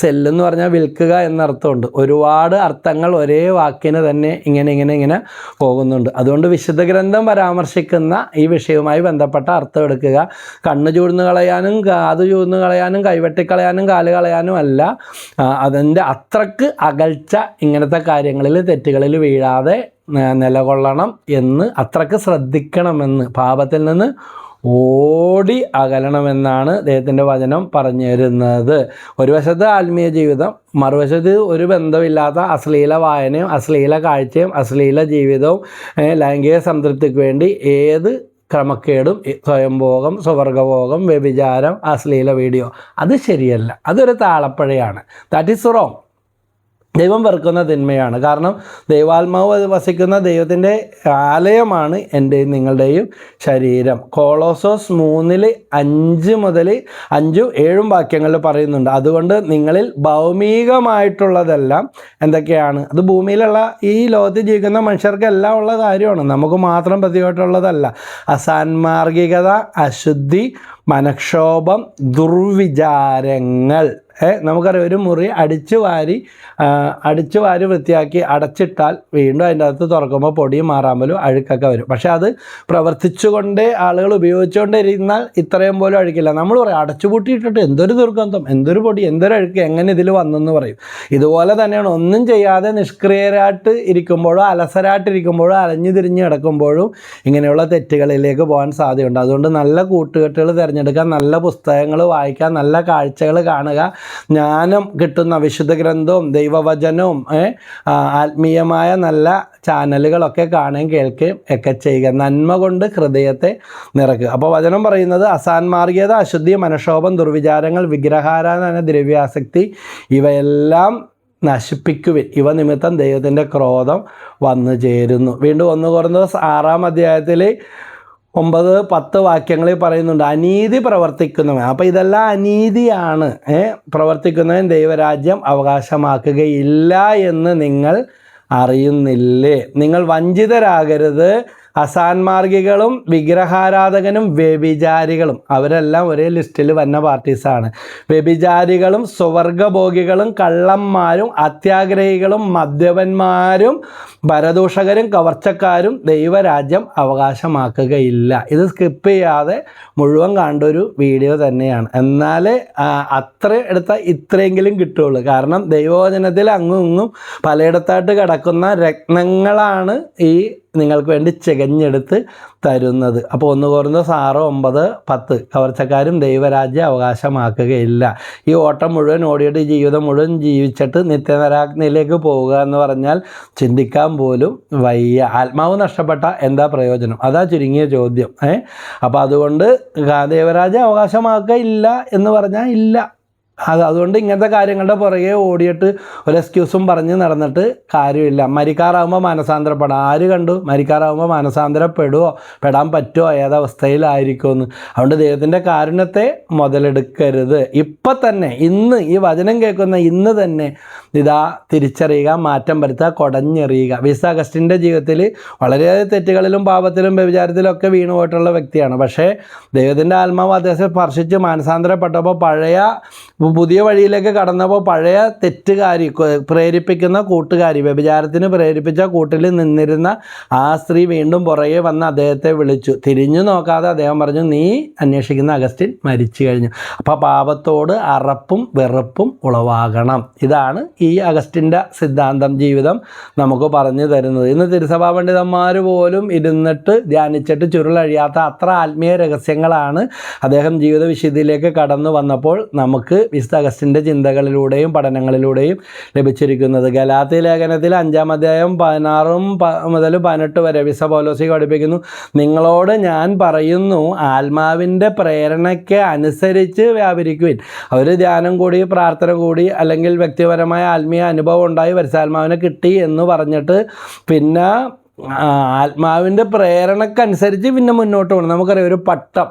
സെല്ലെന്ന് പറഞ്ഞാൽ വിൽക്കുക എന്നർത്ഥമുണ്ട്. ഒരുപാട് അർത്ഥങ്ങൾ ഒരേ വാക്കിന് തന്നെ ഇങ്ങനെ പോകുന്നുണ്ട്. അതുകൊണ്ട് വിശുദ്ധ ഗ്രന്ഥം പരാമർശിക്കുന്ന ഈ വിഷയവുമായി ബന്ധപ്പെട്ട അർത്ഥം എടുക്കുക. കണ്ണ് ചൂഴ്ന്നു കളയാനും കാത് ചൂഴ്ന്നു കളയാനും കൈവെട്ടിക്കളയാനും കാല് കളയാനും അല്ല. അതിൻ്റെ അത്രക്ക് അകൽച്ച ഇങ്ങനത്തെ കാര്യങ്ങളിൽ തെറ്റുകളിൽ വീഴാതെ നിലകൊള്ളണം എന്ന്, അത്രക്ക് ശ്രദ്ധിക്കണമെന്ന്, പാപത്തിൽ നിന്ന് ഓടി അകലണമെന്നാണ് ദൈവത്തിൻ്റെ വചനം പറഞ്ഞു തരുന്നത്. ഒരു വശത്ത് ആത്മീയ ജീവിതം, മറുവശത്ത് ഒരു ബന്ധമില്ലാത്ത അശ്ലീല വായനയും അശ്ലീല കാഴ്ചയും അശ്ലീല ജീവിതവും ലൈംഗിക സംതൃപ്തിക്ക് വേണ്ടി ഏത് ക്രമക്കേടും, സ്വയംഭോഗം, സ്വവർഗഭോഗം, വ്യഭിചാരം, അശ്ലീല വീഡിയോ, അത് ശരിയല്ല. അതൊരു താളപ്പഴയാണ്. That is wrong. ദൈവം വെറുക്കുന്ന തിന്മയാണ്. കാരണം ദൈവാത്മാവ് വസിക്കുന്ന ദൈവത്തിൻ്റെ ആലയമാണ് എൻ്റെയും നിങ്ങളുടെയും ശരീരം. കൊളോസോസ് 3:5 മുതൽ 5-7 വാക്യങ്ങളിൽ പറയുന്നുണ്ട്. അതുകൊണ്ട് നിങ്ങളിൽ ഭൗമികമായിട്ടുള്ളതെല്ലാം എന്തൊക്കെയാണ്? അത് ഭൂമിയിലുള്ള ഈ ലോകത്ത് ജീവിക്കുന്ന മനുഷ്യർക്കെല്ലാം ഉള്ള കാര്യമാണ്, നമുക്ക് മാത്രം പ്രതിയോട്ടുള്ളതല്ല. അസാൻമാർഗികത, അശുദ്ധി, മനക്ഷോഭം, ദുർവിചാരങ്ങൾ. നമുക്കറിയാം, ഒരു മുറി അടിച്ചു വാരി വൃത്തിയാക്കി അടച്ചിട്ടാൽ വീണ്ടും അതിൻ്റെ അകത്ത് തുറക്കുമ്പോൾ പൊടിയും മാറാമ്പലും അഴുക്കൊക്കെ വരും. പക്ഷെ അത് പ്രവർത്തിച്ചുകൊണ്ടേ ആളുകൾ ഉപയോഗിച്ചുകൊണ്ടേ ഇരുന്നാൽ ഇത്രയും പോലും അഴുക്കില്ല. നമ്മൾ പറയും അടച്ചുപൂട്ടിയിട്ടിട്ട് എന്തൊരു ദുർഗന്ധം, എന്തൊരു പൊടി, എന്തൊരു അഴുക്ക്, എങ്ങനെ ഇതിൽ വന്നെന്ന് പറയും. ഇതുപോലെ തന്നെയാണ് ഒന്നും ചെയ്യാതെ നിഷ്ക്രിയരായിട്ട് ഇരിക്കുമ്പോഴോ അലസരായിട്ടിരിക്കുമ്പോഴോ അലഞ്ഞു തിരിഞ്ഞ് കിടക്കുമ്പോഴും ഇങ്ങനെയുള്ള തെറ്റുകളിലേക്ക് പോകാൻ സാധ്യതയുണ്ട്. അതുകൊണ്ട് നല്ല കൂട്ടുകെട്ടുകൾ തിരഞ്ഞെടുക്കുക, നല്ല പുസ്തകങ്ങൾ വായിക്കുക, നല്ല കാഴ്ചകൾ കാണുക, ജ്ഞാനം കിട്ടുന്ന വിശുദ്ധ ഗ്രന്ഥവും ദൈവവചനവും ആത്മീയമായ നല്ല ചാനലുകളൊക്കെ കാണുകയും കേൾക്കുകയും ഒക്കെ ചെയ്യുക. നന്മ കൊണ്ട് ഹൃദയത്തെ നിറയ്ക്കുക. അപ്പോൾ വചനം പറയുന്നത് അസാൻമാർഗീയത, അശുദ്ധി, മനക്ഷോഭം, ദുർവിചാരങ്ങൾ, വിഗ്രഹാരാധന, ദ്രവ്യാസക്തി ഇവയെല്ലാം നശിപ്പിക്കുവിൻ. ഇവ നിമിത്തം ദൈവത്തിൻ്റെ ക്രോധം വന്നു ചേരുന്നു. വീണ്ടും 1 കൊരിന്ത്യർ 6-ാം അധ്യായത്തിൽ 9-10 വാക്യങ്ങളിൽ പറയുന്നുണ്ട് അനീതി പ്രവർത്തിക്കുന്നവൻ. അപ്പോൾ ഇതെല്ലാം അനീതിയാണ്. പ്രവർത്തിക്കുന്നവൻ ദൈവരാജ്യം അവകാശമാക്കുകയില്ല എന്ന് നിങ്ങൾ അറിയുന്നില്ലേ? നിങ്ങൾ വഞ്ചിതരാകരുത്. അസാൻമാർഗികളും വിഗ്രഹാരാധകനും വ്യഭിചാരികളും, അവരെല്ലാം ഒരേ ലിസ്റ്റിൽ വന്ന പാർട്ടീസാണ്. വ്യഭിചാരികളും സ്വവർഗഭോഗികളും കള്ളന്മാരും അത്യാഗ്രഹികളും മദ്യപന്മാരും പരദൂഷകരും കവർച്ചക്കാരും ദൈവരാജ്യം അവകാശമാക്കുകയില്ല. ഇത് സ്കിപ്പ് ചെയ്യാതെ മുഴുവൻ കണ്ടൊരു വീഡിയോ തന്നെയാണ്. എന്നാലേ അത്ര എടുത്താൽ ഇത്രയെങ്കിലും കിട്ടുള്ളൂ. കാരണം ദൈവവചനത്തിൽ അങ്ങും ഇങ്ങും പലയിടത്തായിട്ട് കിടക്കുന്ന രത്നങ്ങളാണ് ഈ നിങ്ങൾക്ക് വേണ്ടി ചികഞ്ഞെടുത്ത് തരുന്നത്. അപ്പോൾ 1 കൊരിന്ത്യർ 6:9-10 കവർച്ചക്കാരും ദൈവരാജ്യം അവകാശമാക്കുകയില്ല. ഈ ഓട്ടം മുഴുവൻ ഓടിയിട്ട് ജീവിതം മുഴുവൻ ജീവിച്ചിട്ട് നിത്യനരാഗ്നിയിലേക്ക് പോവുക എന്ന് പറഞ്ഞാൽ ചിന്തിക്കാൻ പോലും വയ്യ. ആത്മാവ് നഷ്ടപ്പെട്ട എന്താ പ്രയോജനം? അതാ ചുരുങ്ങിയ ചോദ്യം. അപ്പോൾ അതുകൊണ്ട് ദൈവരാജ്യം അവകാശമാക്കുകയില്ല എന്ന് പറഞ്ഞാൽ ഇല്ല. അതുകൊണ്ട് ഇങ്ങനത്തെ കാര്യങ്ങളുടെ പുറകെ ഓടിയിട്ട് ഒരു എക്സ്ക്യൂസും പറഞ്ഞ് നടന്നിട്ട് കാര്യമില്ല. മരിക്കാറാകുമ്പോൾ മാനസാന്തരപ്പെടാം. ആര് കണ്ടു മരിക്കാറാകുമ്പോൾ മാനസാന്തരപ്പെടുമോ, പെടാൻ പറ്റുമോ, ഏതവസ്ഥയിലായിരിക്കുമെന്ന്? അതുകൊണ്ട് ദൈവത്തിൻ്റെ കാരുണ്യത്തെ മുതലെടുക്കരുത്. ഇപ്പം തന്നെ, ഇന്ന് ഈ വചനം കേൾക്കുന്ന ഇന്ന് തന്നെ ഇതാ തിരിച്ചറിയുക, മാറ്റം വരുത്തുക, കുടഞ്ഞെറിയുക. വിശുദ്ധ അഗസ്റ്റിൻ്റെ ജീവിതത്തിൽ വളരെയേറെ തെറ്റുകളിലും പാപത്തിലും വ്യഭിചാരത്തിലും ഒക്കെ വീണു പോയിട്ടുള്ള വ്യക്തിയാണ്. പക്ഷേ ദൈവത്തിൻ്റെ ആത്മാവ് അദ്ദേഹത്തെ സ്പർശിച്ച് മാനസാന്തരപ്പെട്ടപ്പോൾ പുതിയ വഴിയിലേക്ക് കടന്നപ്പോൾ പഴയ തെറ്റുകാരി, പ്രേരിപ്പിക്കുന്ന കൂട്ടുകാരി, വ്യഭിചാരത്തിന് പ്രേരിപ്പിച്ച കൂട്ടിൽ നിന്നിരുന്ന ആ സ്ത്രീ വീണ്ടും പുറകെ വന്ന് അദ്ദേഹത്തെ വിളിച്ചു. തിരിഞ്ഞു നോക്കാതെ അദ്ദേഹം പറഞ്ഞു, നീ അന്വേഷിക്കുന്ന അഗസ്റ്റിൻ മരിച്ചു കഴിഞ്ഞു. അപ്പോൾ പാപത്തോട് അറപ്പും വെറുപ്പും ഉളവാകണം. ഇതാണ് ഈ അഗസ്റ്റിൻ്റെ സിദ്ധാന്തം ജീവിതം നമുക്ക് പറഞ്ഞു തരുന്നത്. ഇന്ന് തിരുസഭാ പണ്ഡിതന്മാർ പോലും ഇരുന്നിട്ട് ധ്യാനിച്ചിട്ട് ചുരുളഴിയാത്ത അത്ര ആത്മീയ രഹസ്യങ്ങളാണ് അദ്ദേഹം ജീവിത വിശുദ്ധിയിലേക്ക് കടന്നു വന്നപ്പോൾ നമുക്ക് വിശുദ്ധ അഗസ്റ്റിൻ്റെ ചിന്തകളിലൂടെയും പഠനങ്ങളിലൂടെയും ലഭിച്ചിരിക്കുന്നത്. ഗലാത്യ ലേഖനത്തിൽ 5-ാം അധ്യായം 16 മുതൽ 18 വരെ വിശുദ്ധ പൗലോസ് പഠിപ്പിക്കുന്നു, നിങ്ങളോട് ഞാൻ പറയുന്നു ആത്മാവിൻ്റെ പ്രേരണയ്ക്ക് അനുസരിച്ച് വ്യാപരിക്കുവിൻ. അവർ ധ്യാനം കൂടി പ്രാർത്ഥന കൂടി അല്ലെങ്കിൽ വ്യക്തിപരമായ ആത്മീയ അനുഭവം ഉണ്ടായി പരിശുദ്ധാത്മാവിനെ കിട്ടി എന്ന് പറഞ്ഞിട്ട് പിന്നെ ആത്മാവിൻ്റെ പ്രേരണക്കനുസരിച്ച് പിന്നെ മുന്നോട്ട് പോകണം. നമുക്കറിയാം ഒരു പട്ടം,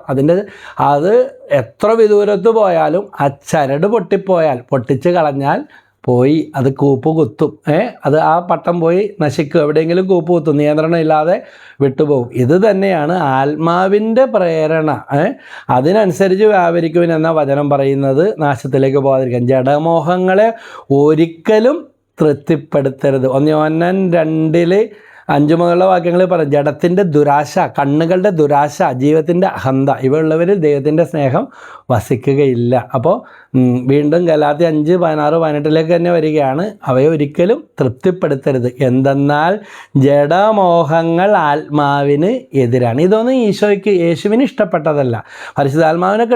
അത് എത്ര വിദൂരത്ത് പോയാലും ആ ചരട് പൊട്ടിപ്പോയാൽ പൊട്ടിച്ച് കളഞ്ഞാൽ പോയി അത് കൂപ്പ് കുത്തും. അത് ആ പട്ടം പോയി നശിക്കും, എവിടെയെങ്കിലും കൂപ്പ് കുത്തും, നിയന്ത്രണം ഇല്ലാതെ വിട്ടുപോകും. ഇത് തന്നെയാണ് ആത്മാവിൻ്റെ പ്രേരണ. അതിനനുസരിച്ച് വ്യാപരിക്കുവിൻ എന്ന വചനം പറയുന്നത് നാശത്തിലേക്ക് പോകാതിരിക്കാൻ. ജഡമോഹങ്ങളെ ഒരിക്കലും തൃപ്തിപ്പെടുത്തരുത്. 1 യോഹന്നാൻ 2:5 മുതലുള്ള വാക്യങ്ങളിൽ പറയും, ജഡത്തിൻ്റെ ദുരാശ, കണ്ണുകളുടെ ദുരാശ, ജീവിതത്തിൻ്റെ അഹന്ത ഇവയുള്ളവരിൽ ദൈവത്തിൻ്റെ സ്നേഹം വസിക്കുകയില്ല. അപ്പോൾ വീണ്ടും ഗലാത്യ 5:16-18 തന്നെ വരികയാണ്, അവയെ ഒരിക്കലും തൃപ്തിപ്പെടുത്തരുത്. എന്തെന്നാൽ ജഡമോഹങ്ങൾ ആത്മാവിന് എതിരാണ്. ഇതൊന്നും യേശുവിന് ഇഷ്ടപ്പെട്ടതല്ല. പരിശുദ്ധാത്മാവിനെ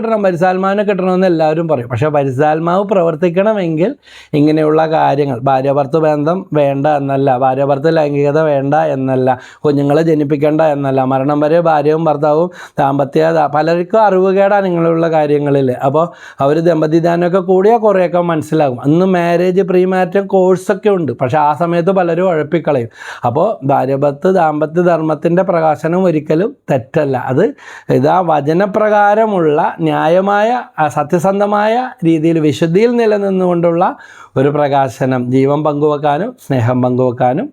കിട്ടണമെന്ന് എല്ലാവരും പറയും. പക്ഷേ പരിശുദ്ധാത്മാവ് പ്രവർത്തിക്കണമെങ്കിൽ ഇങ്ങനെയുള്ള കാര്യങ്ങൾ, ഭാര്യാഭർത്തൃ ബന്ധം വേണ്ട എന്നല്ല, ഭാര്യാഭർത്തൃ ലൈംഗികത വേണ്ട എന്നല്ല, കുഞ്ഞുങ്ങളെ ജനിപ്പിക്കേണ്ട എന്നല്ല, മരണം വരെ ഭാര്യയും ഭർത്താവും പലർക്കും അറിവുകേടാണ് ഇങ്ങനെയുള്ള കാര്യങ്ങളിൽ. അപ്പോൾ അവർ ദമ്പതിദാനമൊക്കെ കൂടിയാൽ കുറേയൊക്കെ മനസ്സിലാകും. അന്ന് മാരേജ് പ്രീ മാരിറ്റൽ കോഴ്സൊക്കെ ഉണ്ട്, പക്ഷേ ആ സമയത്ത് പലരും ഉഴപ്പിക്കളയും. അപ്പോൾ ഭാര്യഭർത്തൃ ദാമ്പത്യ ധർമ്മത്തിൻ്റെ പ്രകാശനം ഒരിക്കലും തെറ്റല്ല. അത് ഇതാ വചനപ്രകാരമുള്ള ന്യായമായ സത്യസന്ധമായ രീതിയിൽ വിശുദ്ധിയിൽ നിലനിന്നുകൊണ്ടുള്ള ഒരു പ്രകാശനം, ജീവൻ പങ്കുവെക്കാനും സ്നേഹം പങ്കുവെക്കാനും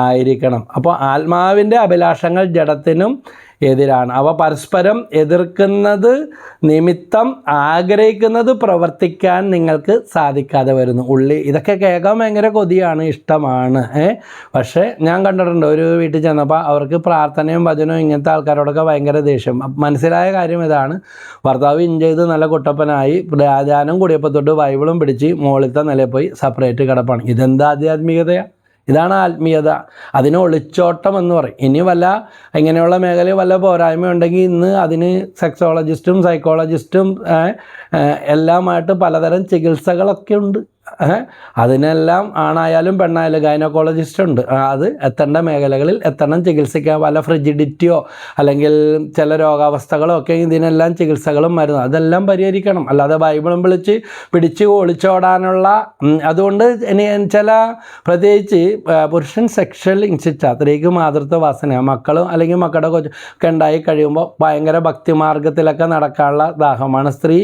ആയിരിക്കണം. അപ്പോൾ ആത്മാവിൻ്റെ അഭിലാഷങ്ങൾ ജഡത്തിനും എതിരാണ്. അവ പരസ്പരം എതിർക്കുന്നത് നിമിത്തം ആഗ്രഹിക്കുന്നത് പ്രവർത്തിക്കാൻ നിങ്ങൾക്ക് സാധിക്കാതെ വരുന്നു. ഇതൊക്കെ കേൾക്കാൻ ഭയങ്കര കൊതിയാണ്, ഇഷ്ടമാണ്. പക്ഷേ ഞാൻ കണ്ടിട്ടുണ്ട്, ഒരു വീട്ടിൽ ചെന്നപ്പോൾ അവർക്ക് പ്രാർത്ഥനയും ഭജനവും ഇങ്ങനത്തെ ആൾക്കാരോടൊക്കെ ഭയങ്കര ദേഷ്യം. മനസ്സിലായ കാര്യം ഇതാണ്, ഭർത്താവ് ചെയ്ത് നല്ല കുട്ടപ്പനായി ധ്യാനം കൂടിയപ്പോൾ തൊട്ട് ബൈബിളും പിടിച്ച് മുകളിലത്തെ നിലയിൽ പോയി സെപ്പറേറ്റ് കിടപ്പാണ്. ഇതെന്താ ആധ്യാത്മികതയാണ്? ഇതാണ് ആത്മീയത. അതിന് ഒളിച്ചോട്ടം എന്ന് പറയും. ഇനി ഇങ്ങനെയുള്ള മേഖലയിൽ വല്ല പോരായ്മ ഉണ്ടെങ്കിൽ ഇന്ന് അതിന് സെക്സോളജിസ്റ്റും സൈക്കോളജിസ്റ്റും എല്ലാമായിട്ട് പലതരം ചികിത്സകളൊക്കെ ഉണ്ട്. അതിനെല്ലാം ആണായാലും പെണ്ണായാലും ഗൈനക്കോളജിസ്റ്റ് ഉണ്ട്. അത് എത്തേണ്ട മേഖലകളിൽ എത്തണം, ചികിത്സിക്കാൻ. വല്ല ഫ്രിജിഡിറ്റിയോ അല്ലെങ്കിൽ ചില രോഗാവസ്ഥകളോ ഒക്കെ ഇതിനെല്ലാം ചികിത്സകളും മരുന്ന് അതെല്ലാം പരിഹരിക്കണം. അല്ലാതെ ബൈബിളും പിടിച്ച് ഒളിച്ചോടാനുള്ള അതുകൊണ്ട് ഇനി ചില പ്രത്യേകിച്ച് പുരുഷൻ സെക്ഷൽ ഇൻസിറ്റ, സ്ത്രീക്ക് മാതൃത്വ വാസന, മക്കളും അല്ലെങ്കിൽ മക്കളുടെ ഒക്കെ ഉണ്ടായി കഴിയുമ്പോൾ ഭയങ്കര ഭക്തിമാർഗത്തിലൊക്കെ നടക്കാനുള്ള ദാഹമാണ്. സ്ത്രീ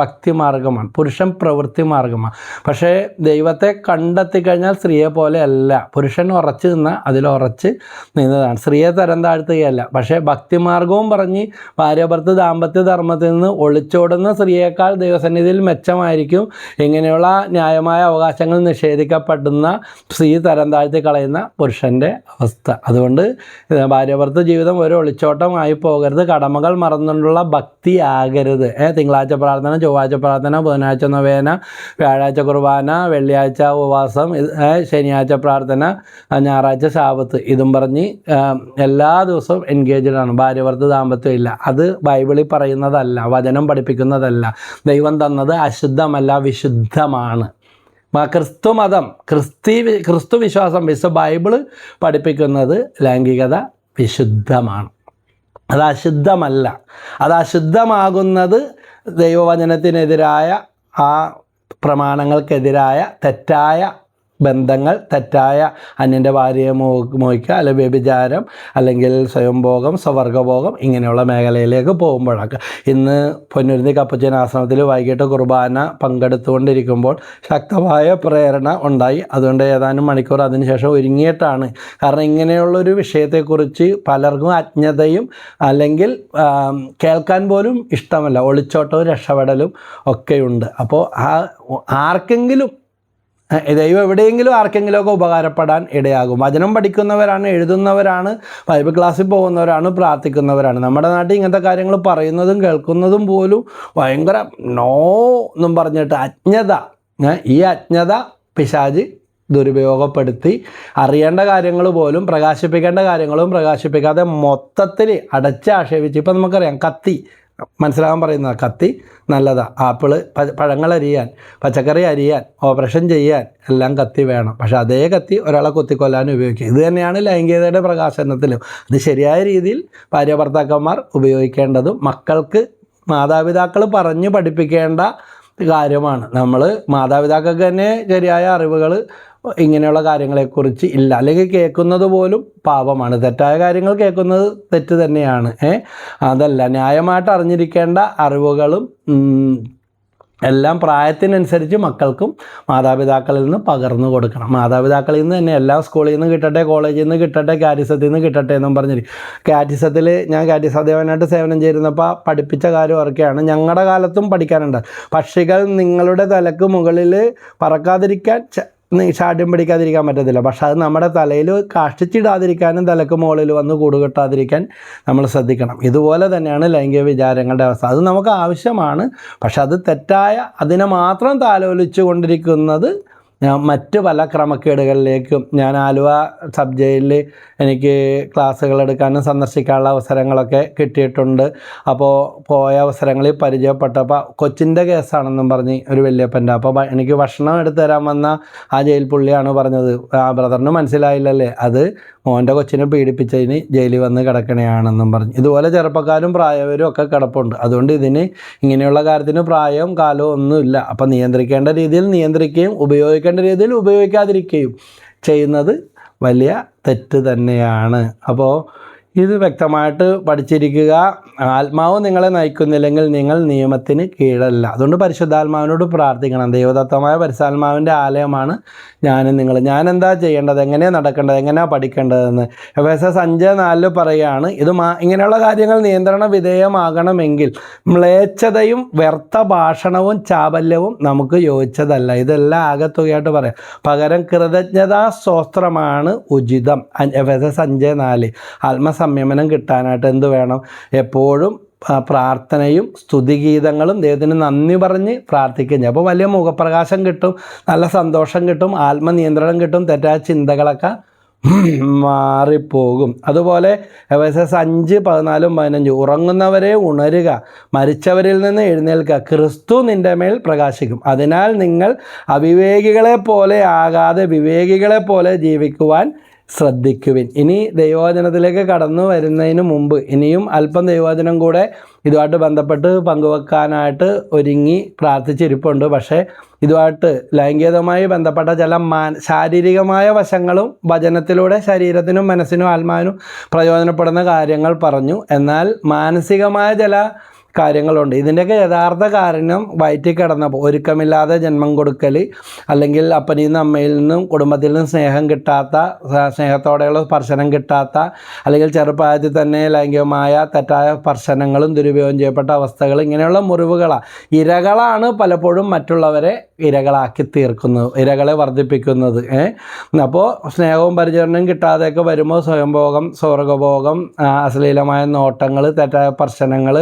ഭക്തിമാർഗമാണ്, പുരുഷൻ പ്രവൃത്തി മാർഗമാണ്. പക്ഷേ ദൈവത്തെ കണ്ടെത്തിക്കഴിഞ്ഞാൽ സ്ത്രീയെ പോലെ അല്ല. പുരുഷൻ ഉറച്ചു അതിലുറച്ച് നിന്നതാണ്. സ്ത്രീയെ തരം താഴ്ത്തുകയല്ല. പക്ഷേ ഭക്തിമാർഗവും പറഞ്ഞ് ഭാര്യാഭർത്തൃ ദാമ്പത്യ ധർമ്മത്തിൽ നിന്ന് ഒളിച്ചോടുന്ന സ്ത്രീയേക്കാൾ ദൈവസന്നിധിയിൽ മെച്ചമായിരിക്കും ഇങ്ങനെയുള്ള ന്യായമായ അവകാശങ്ങൾ നിഷേധിക്കപ്പെടുന്ന സ്ത്രീ തരം താഴ്ത്തി കളയുന്ന പുരുഷൻ്റെ അവസ്ഥ. അതുകൊണ്ട് ഭാര്യാഭർത്തൃ ജീവിതം ഒരു ഒളിച്ചോട്ടമായി പോകരുത്. കടമകൾ മറന്നുകൊണ്ടുള്ള ഭക്തി ആകരുത്. തിങ്കളാഴ്ച പ്രാർത്ഥന, ചൊവ്വാഴ്ച പ്രാർത്ഥന, ബുധനാഴ്ച നൊവേന, വ്യാഴാഴ്ച കുർബാന, വെള്ളിയാഴ്ച ഉപവാസം, ശനിയാഴ്ച പ്രാർത്ഥന, ഞായറാഴ്ച ശാബത്ത്, ഇതും പറഞ്ഞ് എല്ലാ ദിവസവും എൻഗേജ്ഡ് ആണ്. ഭാര്യഭർത്തൃ ദാമ്പത്യം ഇല്ല. അത് ബൈബിളിൽ പറയുന്നതല്ല, വചനം പഠിപ്പിക്കുന്നതല്ല. ദൈവം തന്നത് അശുദ്ധമല്ല, വിശുദ്ധമാണ്. ക്രിസ്തു മതം, ക്രിസ്തു വിശ്വാസം, ബൈബിള് പഠിപ്പിക്കുന്നത് ലൈംഗികത വിശുദ്ധമാണ്, അത് അശുദ്ധമല്ല. അത് അശുദ്ധമാകുന്നത് ദൈവവചനത്തിനെതിരായ ആ പ്രമാണങ്ങൾക്കെതിരായ തെറ്റായ ബന്ധങ്ങൾ, തെറ്റായ അന്യൻ്റെ ഭാര്യയെ മോഹിക്കുക, അല്ലെങ്കിൽ വ്യഭിചാരം, അല്ലെങ്കിൽ സ്വയംഭോഗം, സ്വവർഗഭോഗം, ഇങ്ങനെയുള്ള മേഖലയിലേക്ക് പോകുമ്പോഴൊക്കെ. ഇന്ന് പൊന്നുരുന്നി കപ്പച്ചൻ ആശ്രമത്തിൽ വൈകിട്ട് കുർബാന പങ്കെടുത്തുകൊണ്ടിരിക്കുമ്പോൾ ശക്തമായ പ്രേരണ ഉണ്ടായി. അതുകൊണ്ട് ഏതാനും മണിക്കൂർ അതിനുശേഷം ഒരുങ്ങിയിട്ടാണ്. കാരണം ഇങ്ങനെയുള്ളൊരു വിഷയത്തെക്കുറിച്ച് പലർക്കും അജ്ഞതയും അല്ലെങ്കിൽ കേൾക്കാൻ പോലും ഇഷ്ടമല്ല, ഒളിച്ചോട്ടവും രക്ഷപ്പെടലും ഒക്കെയുണ്ട്. അപ്പോൾ ആർക്കെങ്കിലും ദൈവം എവിടെയെങ്കിലും ആർക്കെങ്കിലുമൊക്കെ ഉപകാരപ്പെടാൻ ഇടയാകും. വചനം പഠിക്കുന്നവരാണ്, എഴുതുന്നവരാണ്, ബൈബിൾ ക്ലാസ്സിൽ പോകുന്നവരാണ്, പ്രാർത്ഥിക്കുന്നവരാണ്. നമ്മുടെ നാട്ടിൽ ഇങ്ങനത്തെ കാര്യങ്ങൾ പറയുന്നതും കേൾക്കുന്നതും പോലും ഭയങ്കര നോ എന്നും പറഞ്ഞിട്ട് അജ്ഞത. ഈ അജ്ഞത പിശാച് ദുരുപയോഗപ്പെടുത്തി അറിയേണ്ട കാര്യങ്ങൾ പോലും പ്രകാശിപ്പിക്കേണ്ട കാര്യങ്ങളും പ്രകാശിപ്പിക്കാതെ മൊത്തത്തിൽ അടച്ച് ആക്ഷേപിച്ച്. ഇപ്പം നമുക്കറിയാം, കത്തി മനസ്സിലാകാൻ പറയുന്നത്, കത്തി നല്ലതാണ്. ആപ്പിള് പഴങ്ങളരിയാൻ, പച്ചക്കറി അരിയാൻ, ഓപ്പറേഷൻ ചെയ്യാൻ എല്ലാം കത്തി വേണം. പക്ഷെ അതേ കത്തി ഒരാളെ കുത്തിക്കൊല്ലാൻ ഉപയോഗിക്കുക. ഇത് തന്നെയാണ് ലൈംഗികതയുടെ പ്രകാശനത്തിലും. അത് ശരിയായ രീതിയിൽ ഭാര്യാഭർത്താക്കന്മാർ ഉപയോഗിക്കേണ്ടതും മക്കൾക്ക് മാതാപിതാക്കൾ പറഞ്ഞ് പഠിപ്പിക്കേണ്ട കാര്യമാണ്. നമ്മൾ മാതാപിതാക്കൾക്ക് തന്നെ ശരിയായ അറിവുകൾ ഇങ്ങനെയുള്ള കാര്യങ്ങളെക്കുറിച്ച് ഇല്ല, അല്ലെങ്കിൽ കേൾക്കുന്നത് പോലും പാപമാണ്. തെറ്റായ കാര്യങ്ങൾ കേൾക്കുന്നത് തെറ്റ് തന്നെയാണ്. അതല്ല, ന്യായമായിട്ട് അറിഞ്ഞിരിക്കേണ്ട അറിവുകളും എല്ലാം പ്രായത്തിനനുസരിച്ച് മക്കൾക്കും മാതാപിതാക്കളിൽ നിന്ന് പകർന്നു കൊടുക്കണം. മാതാപിതാക്കളിൽ നിന്ന് തന്നെ എല്ലാ സ്കൂളിൽ നിന്ന് കിട്ടട്ടെ, കോളേജിൽ നിന്ന് കിട്ടട്ടെ, കാറ്റിസത്തിൽ നിന്ന് കിട്ടട്ടെ എന്നും പറഞ്ഞിരിക്കും. കാറ്റിസത്തിൽ ഞാൻ കാറ്റിസ് അധ്യാപകനായിട്ട് സേവനം ചേരുന്നപ്പോൾ പഠിപ്പിച്ച കാര്യം ഓർക്കുകയാണ്. ഞങ്ങളുടെ കാലത്തും പഠിക്കാനുണ്ട്. പക്ഷികൾ നിങ്ങളുടെ തലക്ക് മുകളിൽ പറക്കാതിരിക്കാൻ ഷാഠ്യം പിടിക്കാതിരിക്കാൻ പറ്റത്തില്ല. പക്ഷെ അത് നമ്മുടെ തലയിൽ കാഷ്ടിച്ചിടാതിരിക്കാനും തലക്ക് മുകളിൽ വന്ന് കൂടുകെട്ടാതിരിക്കാൻ നമ്മൾ ശ്രദ്ധിക്കണം. ഇതുപോലെ തന്നെയാണ് ലൈംഗിക വിചാരങ്ങളുടെ അവസ്ഥ. അത് നമുക്ക് ആവശ്യമാണ്. പക്ഷെ അത് തെറ്റായ അതിനെ മാത്രം താലോലിച്ചു കൊണ്ടിരിക്കുന്നത് മറ്റ് പല ക്രമക്കേടുകളിലേക്കും. ഞാൻ ആലുവ സബ് ജയിലിൽ എനിക്ക് ക്ലാസ്സുകൾ എടുക്കാനും സന്ദർശിക്കാനുള്ള അവസരങ്ങളൊക്കെ കിട്ടിയിട്ടുണ്ട്. അപ്പോൾ പോയ അവസരങ്ങളിൽ പരിചയപ്പെട്ടപ്പോൾ കൊച്ചിൻ്റെ കേസാണെന്നും പറഞ്ഞ് ഒരു വല്യപ്പൻ്റെ, അപ്പോൾ എനിക്ക് ഭക്ഷണം എടുത്തു തരാൻ വന്ന ആ ജയിൽ പുള്ളിയാണ് പറഞ്ഞത്, ആ ബ്രദറിന് മനസ്സിലായില്ലല്ലേ, അത് മോൻ്റെ കൊച്ചിനെ പീഡിപ്പിച്ചതിന് ജയിലിൽ വന്ന് കിടക്കണയാണെന്നും പറഞ്ഞു. ഇതുപോലെ ചെറുപ്പക്കാരും പ്രായവരും ഒക്കെ കിടപ്പുണ്ട്. അതുകൊണ്ട് ഇതിന് ഇങ്ങനെയുള്ള കാര്യത്തിന് പ്രായവും കാലവും ഒന്നുമില്ല. അപ്പോൾ നിയന്ത്രിക്കേണ്ട രീതിയിൽ നിയന്ത്രിക്കുകയും ഉപയോഗിക്കേണ്ട രീതിയിൽ ഉപയോഗിക്കാതിരിക്കുകയും ചെയ്യുന്നത് വലിയ തെറ്റ് തന്നെയാണ്. അപ്പോൾ ഇത് വ്യക്തമായിട്ട് പഠിച്ചിരിക്കുക. ആത്മാവ് നിങ്ങളെ നയിക്കുന്നില്ലെങ്കിൽ നിങ്ങൾ നിയമത്തിന് കീഴല്ല. അതുകൊണ്ട് പരിശുദ്ധാത്മാവിനോട് പ്രാർത്ഥിക്കണം. ദൈവദത്തമായ പരിശുദ്ധാത്മാവിൻ്റെ ആലയമാണ് ഞാനും നിങ്ങൾ. ഞാൻ എന്താ ചെയ്യേണ്ടത്, എങ്ങനെയാണ് നടക്കേണ്ടത്, എങ്ങനെയാണ് പഠിക്കേണ്ടതെന്ന് എഫേസ്യർ 5:4 പറയുകയാണ്. ഇത് ഇങ്ങനെയുള്ള കാര്യങ്ങൾ നിയന്ത്രണ വിധേയമാകണമെങ്കിൽ മ്ലേച്ഛതയും വ്യർത്ഥ ഭാഷണവും ചാബല്യവും നമുക്ക് യോജിച്ചതല്ല. ഇതെല്ലാം ആകത്തുകയായിട്ട് പറയാം. പകരം കൃതജ്ഞതാ സ്തോത്രമാണ് ഉചിതം. എഫേസ്യർ 5:4. ആത്മസംയമനം കിട്ടാനായിട്ട് എന്ത് വേണം? എപ്പോഴും പ്രാർത്ഥനയും സ്തുതിഗീതങ്ങളും ദൈവത്തിന് നന്ദി പറഞ്ഞ് പ്രാർത്ഥിക്കുക. അപ്പോൾ വലിയ മുഖപ്രകാശം കിട്ടും, നല്ല സന്തോഷം കിട്ടും, ആത്മനിയന്ത്രണം കിട്ടും, തെറ്റായ ചിന്തകളൊക്കെ മാറിപ്പോകും. അതുപോലെ എഫേസ്യർ 5:14-15 ഉറങ്ങുന്നവരെ ഉണരുക, മരിച്ചവരിൽ നിന്ന് എഴുന്നേൽക്കുക, ക്രിസ്തു നിൻ്റെ മേൽ പ്രകാശിക്കും. അതിനാൽ നിങ്ങൾ അവിവേകികളെ പോലെ ആകാതെ വിവേകികളെ പോലെ ജീവിക്കുവാൻ ശ്രദ്ധിക്കുവിൻ. ഇനി ദൈവവചനത്തിലേക്ക് കടന്നു വരുന്നതിന് മുമ്പ് ഇനിയും അല്പം ദൈവവചനം കൂടെ ഇതുമായിട്ട് ബന്ധപ്പെട്ട് പങ്കുവെക്കാനായിട്ട് ഒരുങ്ങി പ്രാർത്ഥിച്ചിരിപ്പുണ്ട്. പക്ഷേ ഇതുമായിട്ട് ലൈംഗികതയുമായി ബന്ധപ്പെട്ട ചില ശാരീരികമായ വശങ്ങളും വചനത്തിലൂടെ ശരീരത്തിനും മനസ്സിനും ആത്മാവിനും പ്രയോജനപ്പെടുന്ന കാര്യങ്ങൾ പറഞ്ഞു. എന്നാൽ മാനസികമായ ചില കാര്യങ്ങളുണ്ട്. ഇതിൻ്റെയൊക്കെ യഥാർത്ഥ കാരണം വയറ്റിൽ കിടന്നപ്പോൾ ഒരുക്കമില്ലാതെ ജന്മം കൊടുക്കൽ, അല്ലെങ്കിൽ അപ്പനിൽ നിന്നും അമ്മയിൽ നിന്നും കുടുംബത്തിൽ നിന്നും സ്നേഹം കിട്ടാത്ത, സ്നേഹത്തോടെയുള്ള സ്പർശനം കിട്ടാത്ത, അല്ലെങ്കിൽ ചെറുപ്രായത്തിൽ തന്നെ ലൈംഗികമായ തെറ്റായ സ്പർശനങ്ങളും ദുരുപയോഗം ചെയ്യപ്പെട്ട അവസ്ഥകൾ, ഇങ്ങനെയുള്ള മുറിവുകളാണ്. ഇരകളാണ് പലപ്പോഴും മറ്റുള്ളവരെ ഇരകളാക്കി തീർക്കുന്നത്, ഇരകളെ വർദ്ധിപ്പിക്കുന്നത്. അപ്പോൾ സ്നേഹവും പരിചരണവും കിട്ടാതെയൊക്കെ വരുമ്പോൾ സ്വയംഭോഗം, സ്വർഗഭോഗം, അശ്ലീലമായ നോട്ടങ്ങൾ, തെറ്റായ സ്പർശനങ്ങൾ,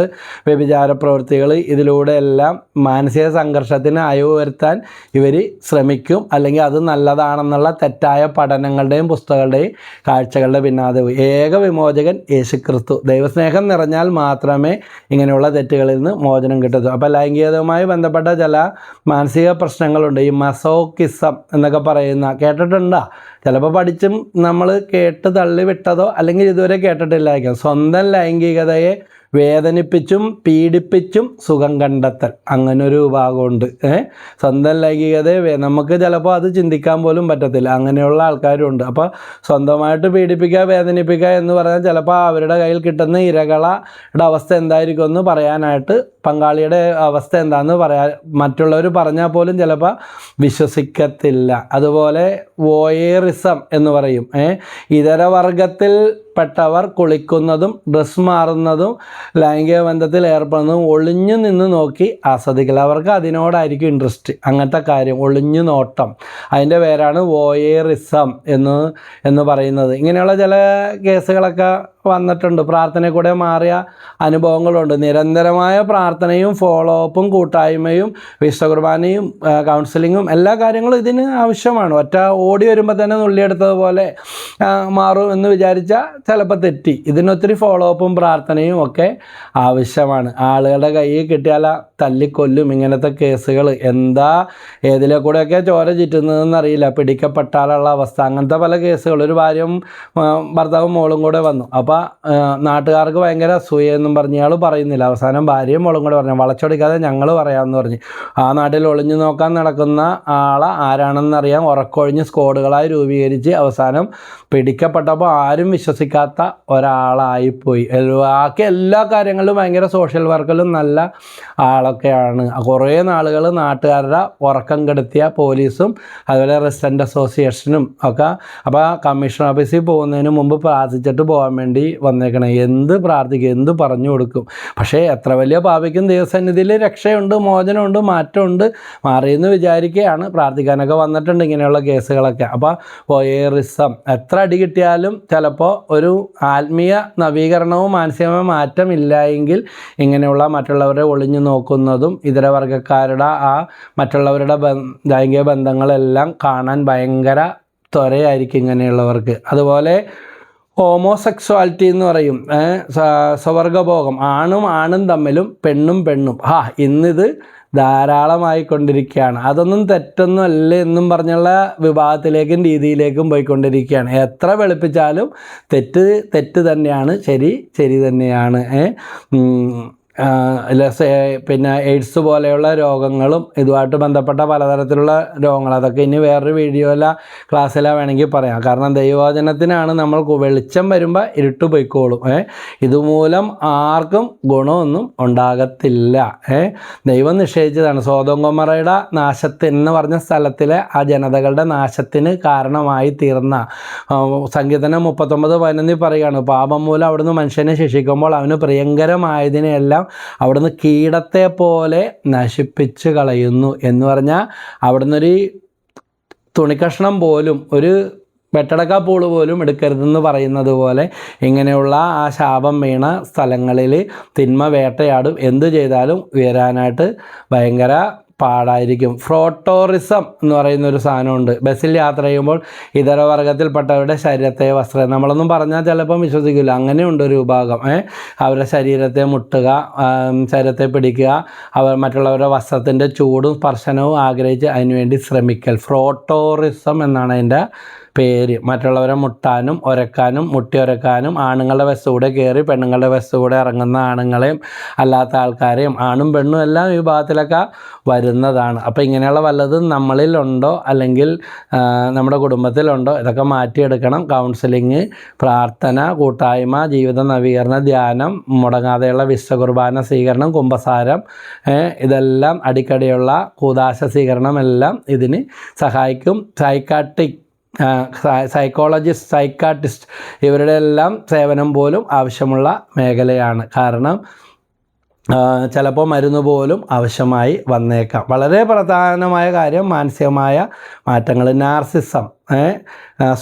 വ്യഭിചാര പ്രവൃത്തികൾ, ഇതിലൂടെ എല്ലാം മാനസിക സംഘർഷത്തിന് അയവ് വരുത്താൻ ഇവർ ശ്രമിക്കും. അല്ലെങ്കിൽ അത് നല്ലതാണെന്നുള്ള തെറ്റായ പഠനങ്ങളുടെയും പുസ്തകങ്ങളുടെയും കാഴ്ചകളുടെ പിന്നാലെ ഏക വിമോചകൻ യേശുക്രിസ്തു. ദൈവസ്നേഹം നിറഞ്ഞാൽ മാത്രമേ ഇങ്ങനെയുള്ള തെറ്റുകളിൽ നിന്ന് മോചനം കിട്ടൂ. അപ്പോൾ ലൈംഗികതയുമായി ബന്ധപ്പെട്ട ചില മാനസിക പ്രശ്നങ്ങളുണ്ട്. ഈ മസോക്കിസം എന്നൊക്കെ പറയുന്ന കേട്ടിട്ടുണ്ടോ? ചിലപ്പോൾ പഠിച്ചും നമ്മൾ കേട്ട് തള്ളിവിട്ടതോ അല്ലെങ്കിൽ ഇതുവരെ കേട്ടിട്ടില്ലായിരിക്കും. സ്വന്തം ലൈംഗികതയെ വേദനിപ്പിച്ചും പീഡിപ്പിച്ചും സുഖം കണ്ടെത്തൽ, അങ്ങനൊരു ഭാഗമുണ്ട്. സ്വന്തം ലൈംഗികതയെ നമുക്ക് ചിലപ്പോൾ അത് ചിന്തിക്കാൻ പോലും പറ്റത്തില്ല. അങ്ങനെയുള്ള ആൾക്കാരുണ്ട്. അപ്പോൾ സ്വന്തമായിട്ട് പീഡിപ്പിക്കുക, വേദനിപ്പിക്കുക എന്ന് പറഞ്ഞാൽ ചിലപ്പോൾ അവരുടെ കയ്യിൽ കിട്ടുന്ന ഇരകളുടെ അവസ്ഥ എന്തായിരിക്കും എന്ന് പറയാനായിട്ട്, പങ്കാളിയുടെ അവസ്ഥ എന്താണെന്ന് മറ്റുള്ളവർ പറഞ്ഞാൽ പോലും ചിലപ്പോൾ വിശ്വസിക്കത്തില്ല. അതുപോലെ വോയേറിസം എന്ന് പറയും. ഇതര വർഗത്തിൽ പെട്ടവർ കുളിക്കുന്നതും ഡ്രസ് മാറുന്നതും ലൈംഗിക ബന്ധത്തിൽ ഏർപ്പെടുന്നതും ഒളിഞ്ഞു നിന്ന് നോക്കി ആസ്വദിക്കൽ. അവർക്ക് അതിനോടായിരിക്കും ഇൻട്രസ്റ്റ്. അങ്ങനത്തെ കാര്യം, ഒളിഞ്ഞു നോട്ടം, അതിൻ്റെ പേരാണ് വോയേറിസം എന്ന് പറയുന്നത്. ഇങ്ങനെയുള്ള ചില കേസുകളൊക്കെ വന്നിട്ടുണ്ട്. പ്രാർത്ഥനയിൽ കൂടെ മാറിയ അനുഭവങ്ങളുണ്ട്. നിരന്തരമായ പ്രാർത്ഥനയും ഫോളോ അപ്പും കൂട്ടായ്മയും വിശുദ്ധ കുർബാനയും കൗൺസിലിങ്ങും എല്ലാ കാര്യങ്ങളും ഇതിന് ആവശ്യമാണ്. ഒറ്റ ഓടി വരുമ്പോൾ തന്നെ നുള്ളിയെടുത്തതുപോലെ മാറും എന്ന് വിചാരിച്ചാൽ ചിലപ്പോൾ തെറ്റി. ഇതിനൊത്തിരി ഫോളോ അപ്പും പ്രാർത്ഥനയും ഒക്കെ ആവശ്യമാണ്. ആളുകളുടെ കയ്യിൽ കിട്ടിയാൽ തല്ലിക്കൊല്ലും. ഇങ്ങനത്തെ കേസുകൾ ഏതിലെ കൂടെയൊക്കെ ചോര ചുറ്റുന്നതെന്നറിയില്ല. പിടിക്കപ്പെട്ടാലുള്ള അവസ്ഥ, അങ്ങനത്തെ പല കേസുകൾ. ഒരു ഭാര്യയും ഭർത്താവും മോളും കൂടെ വന്നു. അപ്പോൾ നാട്ടുകാർക്ക് ഭയങ്കര അസൂയെന്നും പറഞ്ഞ് ഇയാൾ പറയുന്നില്ല. അവസാനം ഭാര്യയും മോളും കൂടെ പറഞ്ഞു, വളച്ചൊടിക്കാതെ ഞങ്ങൾ പറയാമെന്ന് പറഞ്ഞ്. ആ നാട്ടിൽ ഒളിഞ്ഞു നോക്കാൻ നടക്കുന്ന ആളെ ആരാണെന്നറിയാൻ ഉറക്കൊഴിഞ്ഞ് സ്ക്വാഡുകളായി രൂപീകരിച്ച് അവസാനം പിടിക്കപ്പെട്ടപ്പോൾ ആരും വിശ്വസിക്കാൻ ചിന്തിക്കാത്ത ഒരാളായിപ്പോയി. ബാക്കി എല്ലാ കാര്യങ്ങളിലും ഭയങ്കര സോഷ്യൽ വർക്കിലും നല്ല ആളൊക്കെയാണ്. കുറേ നാളുകൾ നാട്ടുകാരുടെ ഉറക്കം കെടുത്തിയ പോലീസും അതുപോലെ റെസിഡൻറ്റ് അസോസിയേഷനും ഒക്കെ. അപ്പോൾ കമ്മീഷൻ ഓഫീസിൽ പോകുന്നതിന് മുമ്പ് പ്രാർത്ഥിച്ചിട്ട് പോകാൻ വേണ്ടി വന്നേക്കണം. എന്ത് പ്രാർത്ഥിക്കും, എന്ത് പറഞ്ഞു കൊടുക്കും. പക്ഷേ എത്ര വലിയ പാപിക്കും ദൈവസന്നിധിയിൽ രക്ഷയുണ്ട്, മോചനമുണ്ട്, മാറ്റമുണ്ട്. മാറിയെന്ന് വിചാരിക്കുകയാണ്. പ്രാർത്ഥിക്കാനൊക്കെ വന്നിട്ടുണ്ട് ഇങ്ങനെയുള്ള കേസുകളൊക്കെ. അപ്പോൾ വോയേറിസം എത്ര അടി കിട്ടിയാലും ചിലപ്പോൾ ഒരു ആത്മീയ നവീകരണവും മാനസികമായ മാറ്റം ഇല്ലായെങ്കിൽ ഇങ്ങനെയുള്ള മറ്റുള്ളവരെ ഒളിഞ്ഞു നോക്കുന്നതും ഇതര വർഗ്ഗക്കാരുടെ ആ മറ്റുള്ളവരുടെ ലൈംഗിക ബന്ധങ്ങളെല്ലാം കാണാൻ ഭയങ്കര ത്വരയായിരിക്കും ഇങ്ങനെയുള്ളവർക്ക്. അതുപോലെ ഹോമോസെക്സ്വാലിറ്റി എന്ന് പറയും, സ്വവർഗഭോഗം, ആണും തമ്മിലും പെണ്ണും ഇന്നിത് ധാരാളമായിക്കൊണ്ടിരിക്കുകയാണ്. അതൊന്നും തെറ്റൊന്നും അല്ല എന്നും പറഞ്ഞുള്ള വിഭാഗത്തിലേക്കും രീതിയിലേക്കും പോയിക്കൊണ്ടിരിക്കുകയാണ്. എത്ര വെളുപ്പിച്ചാലും തെറ്റ് തന്നെയാണ്, ശരി തന്നെയാണ്. പിന്നെ എയ്ഡ്സ് പോലെയുള്ള രോഗങ്ങളും ഇതുമായിട്ട് ബന്ധപ്പെട്ട പലതരത്തിലുള്ള രോഗങ്ങൾ, അതൊക്കെ ഇനി വേറൊരു വീഡിയോയില ക്ലാസ്സിലാണ് വേണമെങ്കിൽ പറയാം. കാരണം ദൈവവചനത്തിനാണ് നമ്മൾ വെളിച്ചം വരുമ്പോൾ ഇരുട്ട് പോയിക്കോളും. ഇതുമൂലം ആർക്കും ഗുണമൊന്നും ഉണ്ടാകത്തില്ല. ദൈവം നിശ്ചയിച്ചതാണ്. സോദോം ഗൊമോറയുടെ നാശത്തിന് പറഞ്ഞ സ്ഥലത്തിലെ ആ ജനതകളുടെ നാശത്തിന് കാരണമായി തീർന്ന സങ്കീർത്തനം 39:11 പറയുകയാണ്, പാപം മൂലം അവിടുന്ന് മനുഷ്യനെ ശിക്ഷിക്കുമ്പോൾ അവന് പ്രിയങ്കരമായതിനെയെല്ലാം അവിടുന്ന് കീടത്തെ പോലെ നശിപ്പിച്ച് കളയുന്നു എന്ന് പറഞ്ഞാൽ അവിടുന്നൊരു തുണിക്കഷ്ണം പോലും, ഒരു വെട്ടടക്കാപ്പൂള് പോലും എടുക്കരുതെന്ന് പറയുന്നത് പോലെ ഇങ്ങനെയുള്ള ആ ശാപം വീണ സ്ഥലങ്ങളിൽ തിന്മ വേട്ടയാടും. എന്തു ചെയ്താലും ഉയരാനായിട്ട് ഭയങ്കര പാടായിരിക്കും. ഫ്രോട്ടോറിസം എന്ന് പറയുന്നൊരു സാധനമുണ്ട്. ബസ്സിൽ യാത്ര ചെയ്യുമ്പോൾ ഇതര വർഗത്തിൽപ്പെട്ടവരുടെ ശരീരത്തെ വസ്ത്രം, നമ്മളൊന്നും പറഞ്ഞാൽ ചിലപ്പം വിശ്വസിക്കില്ല, അങ്ങനെയുണ്ട് ഒരു വിഭാഗം. അവരുടെ ശരീരത്തെ മുട്ടുക, ശരീരത്തെ പിടിക്കുക, മറ്റുള്ളവരുടെ വസ്ത്രത്തിൻ്റെ ചൂടും സ്പർശനവും ആഗ്രഹിച്ച് അതിനുവേണ്ടി ശ്രമിക്കൽ. ഫ്രോട്ടോറിസം എന്നാണ് അതിൻ്റെ പേര്. മറ്റുള്ളവരെ മുട്ടാനും ഒരക്കാനും മുട്ടിയൊരക്കാനും, ആണുങ്ങളുടെ ബസ്സുകൂടെ കയറി പെണ്ണുങ്ങളുടെ ബസ്സുകൂടെ ഇറങ്ങുന്ന ആണുങ്ങളെയും അല്ലാത്ത ആൾക്കാരെയും, ആണും പെണ്ണും എല്ലാം ഈ വിഭാഗത്തിലൊക്കെ വരുന്നതാണ്. അപ്പോൾ ഇങ്ങനെയുള്ള വല്ലതും നമ്മളിലുണ്ടോ അല്ലെങ്കിൽ നമ്മുടെ കുടുംബത്തിലുണ്ടോ, ഇതൊക്കെ മാറ്റിയെടുക്കണം. കൗൺസിലിങ്, പ്രാർത്ഥന, കൂട്ടായ്മ, ജീവിത നവീകരണ, ധ്യാനം, മുടങ്ങാതെയുള്ള വിശ്വകുർബാന സ്വീകരണം, കുമ്പസാരം, ഇതെല്ലാം അടിക്കടിയുള്ള കൂദാശ സ്വീകരണം എല്ലാം ഇതിന് സഹായിക്കും. സൈക്കോളജിസ്റ്റ്, സൈക്കാട്രിസ്റ്റ് ഇവരുടെ എല്ലാം സേവനം പോലും ആവശ്യമുള്ള മേഖലയാണ്. കാരണം ചിലപ്പോൾ മരുന്ന് പോലും ആവശ്യമായി വന്നേക്കാം. വളരെ പ്രധാനമായ കാര്യം മാനസികമായ മാറ്റങ്ങൾ. നാർസിസം,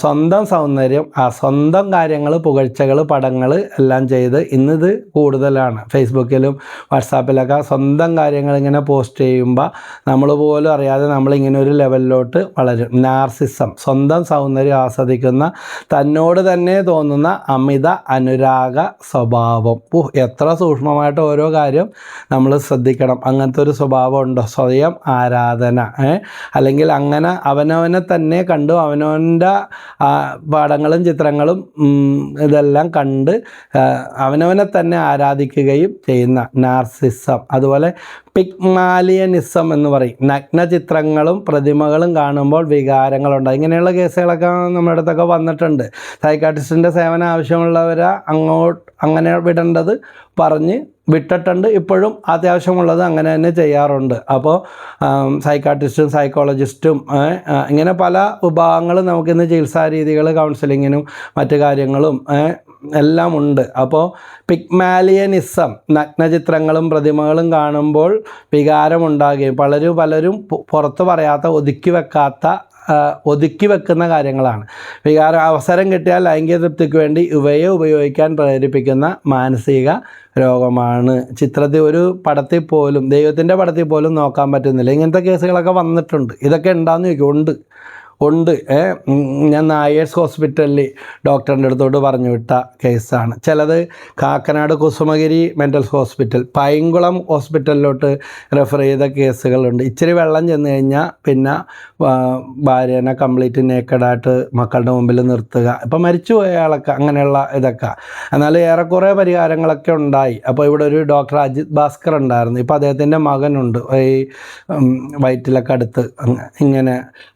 സ്വന്തം സൗന്ദര്യം, സ്വന്തം കാര്യങ്ങൾ, പുകഴ്ചകൾ, പടങ്ങൾ എല്ലാം ചെയ്ത് ഇന്നിത് കൂടുതലാണ്. ഫേസ്ബുക്കിലും വാട്സാപ്പിലൊക്കെ സ്വന്തം കാര്യങ്ങൾ ഇങ്ങനെ പോസ്റ്റ് ചെയ്യുമ്പോൾ നമ്മൾ പോലും അറിയാതെ നമ്മളിങ്ങനെ ഒരു ലെവലിലോട്ട് വളരും. നാർസിസം, സ്വന്തം സൗന്ദര്യം ആസ്വദിക്കുന്ന, തന്നോട് തന്നെ തോന്നുന്ന അമിത അനുരാഗ സ്വഭാവം. എത്ര സൂക്ഷ്മമായിട്ട് ഓരോ കാര്യം നമ്മൾ ശ്രദ്ധിക്കണം. അങ്ങനത്തെ ഒരു സ്വഭാവം ഉണ്ടോ? സ്വയം ആരാധന, അല്ലെങ്കിൽ അങ്ങനെ അവനവനെ തന്നെ കണ്ടു അവനവൻ്റെ പടങ്ങളും ചിത്രങ്ങളും ഇതെല്ലാം കണ്ട് അവനവനെ തന്നെ ആരാധിക്കുകയും ചെയ്യുന്ന നാർസിസം. അതുപോലെ പിഗ്മാലിയനിസം എന്ന് പറയും. നഗ്നചിത്രങ്ങളും പ്രതിമകളും കാണുമ്പോൾ വികാരങ്ങളുണ്ട്. ഇങ്ങനെയുള്ള കേസുകളൊക്കെ നമ്മുടെ അടുത്തൊക്കെ വന്നിട്ടുണ്ട്. സൈക്കാട്രിസ്റ്റിൻ്റെ സേവനം ആവശ്യമുള്ളവരെ അങ്ങനെ വിടേണ്ടത് പറഞ്ഞ് വിട്ടിട്ടുണ്ട്. ഇപ്പോഴും അത്യാവശ്യമുള്ളത് അങ്ങനെ തന്നെ ചെയ്യാറുണ്ട്. അപ്പോൾ സൈക്കാട്രിസ്റ്റും സൈക്കോളജിസ്റ്റും ഇങ്ങനെ പല വിഭാഗങ്ങളും നമുക്കിന്ന് ചികിത്സാ രീതികൾ, കൗൺസിലിങ്ങിനും മറ്റു കാര്യങ്ങളും എല്ലാം ഉണ്ട്. അപ്പോൾ പിഗ്മാലിയനിസം, നഗ്നചിത്രങ്ങളും പ്രതിമകളും കാണുമ്പോൾ വികാരമുണ്ടാകുകയും പലരും പുറത്ത് പറയാത്ത, ഒതുക്കി വെക്കുന്ന കാര്യങ്ങളാണ്. അവസരം കിട്ടിയാൽ ലൈംഗിക തൃപ്തിക്ക് വേണ്ടി ഇവയെ ഉപയോഗിക്കാൻ പ്രേരിപ്പിക്കുന്ന മാനസിക രോഗമാണ്. ചിത്രത്തിൽ ഒരു പടത്തിൽ പോലും, ദൈവത്തിൻ്റെ പടത്തിൽ പോലും നോക്കാൻ പറ്റുന്നില്ല. ഇങ്ങനത്തെ കേസുകളൊക്കെ വന്നിട്ടുണ്ട്. ഇതൊക്കെ ഉണ്ടാകുന്ന ചോദിക്കും. ഉണ്ട്. ഞാൻ നായേഴ്സ് ഹോസ്പിറ്റലിൽ ഡോക്ടറിൻ്റെ അടുത്തോട്ട് പറഞ്ഞു വിട്ട കേസാണ്. ചിലത് കാക്കനാട് കുസുമഗിരി മെൻ്റൽ ഹോസ്പിറ്റൽ, പൈങ്കുളം ഹോസ്പിറ്റലിലോട്ട് റെഫർ ചെയ്ത കേസുകളുണ്ട്. ഇച്ചിരി വെള്ളം ചെന്ന് കഴിഞ്ഞാൽ പിന്നെ ഭാര്യനെ കംപ്ലീറ്റ് നേക്കഡായിട്ട് മക്കളുടെ മുമ്പിൽ നിർത്തുക. ഇപ്പം മരിച്ചു പോയ ആളൊക്കെ അങ്ങനെയുള്ള ഇതൊക്കെ. എന്നാൽ ഏറെക്കുറെ പരിഹാരങ്ങളൊക്കെ ഉണ്ടായി. അപ്പോൾ ഇവിടെ ഒരു ഡോക്ടർ അജിത് ഭാസ്കർ ഉണ്ടായിരുന്നു. ഇപ്പോൾ അദ്ദേഹത്തിൻ്റെ മകനുണ്ട് ഈ വയറ്റിലൊക്കെ അടുത്ത്.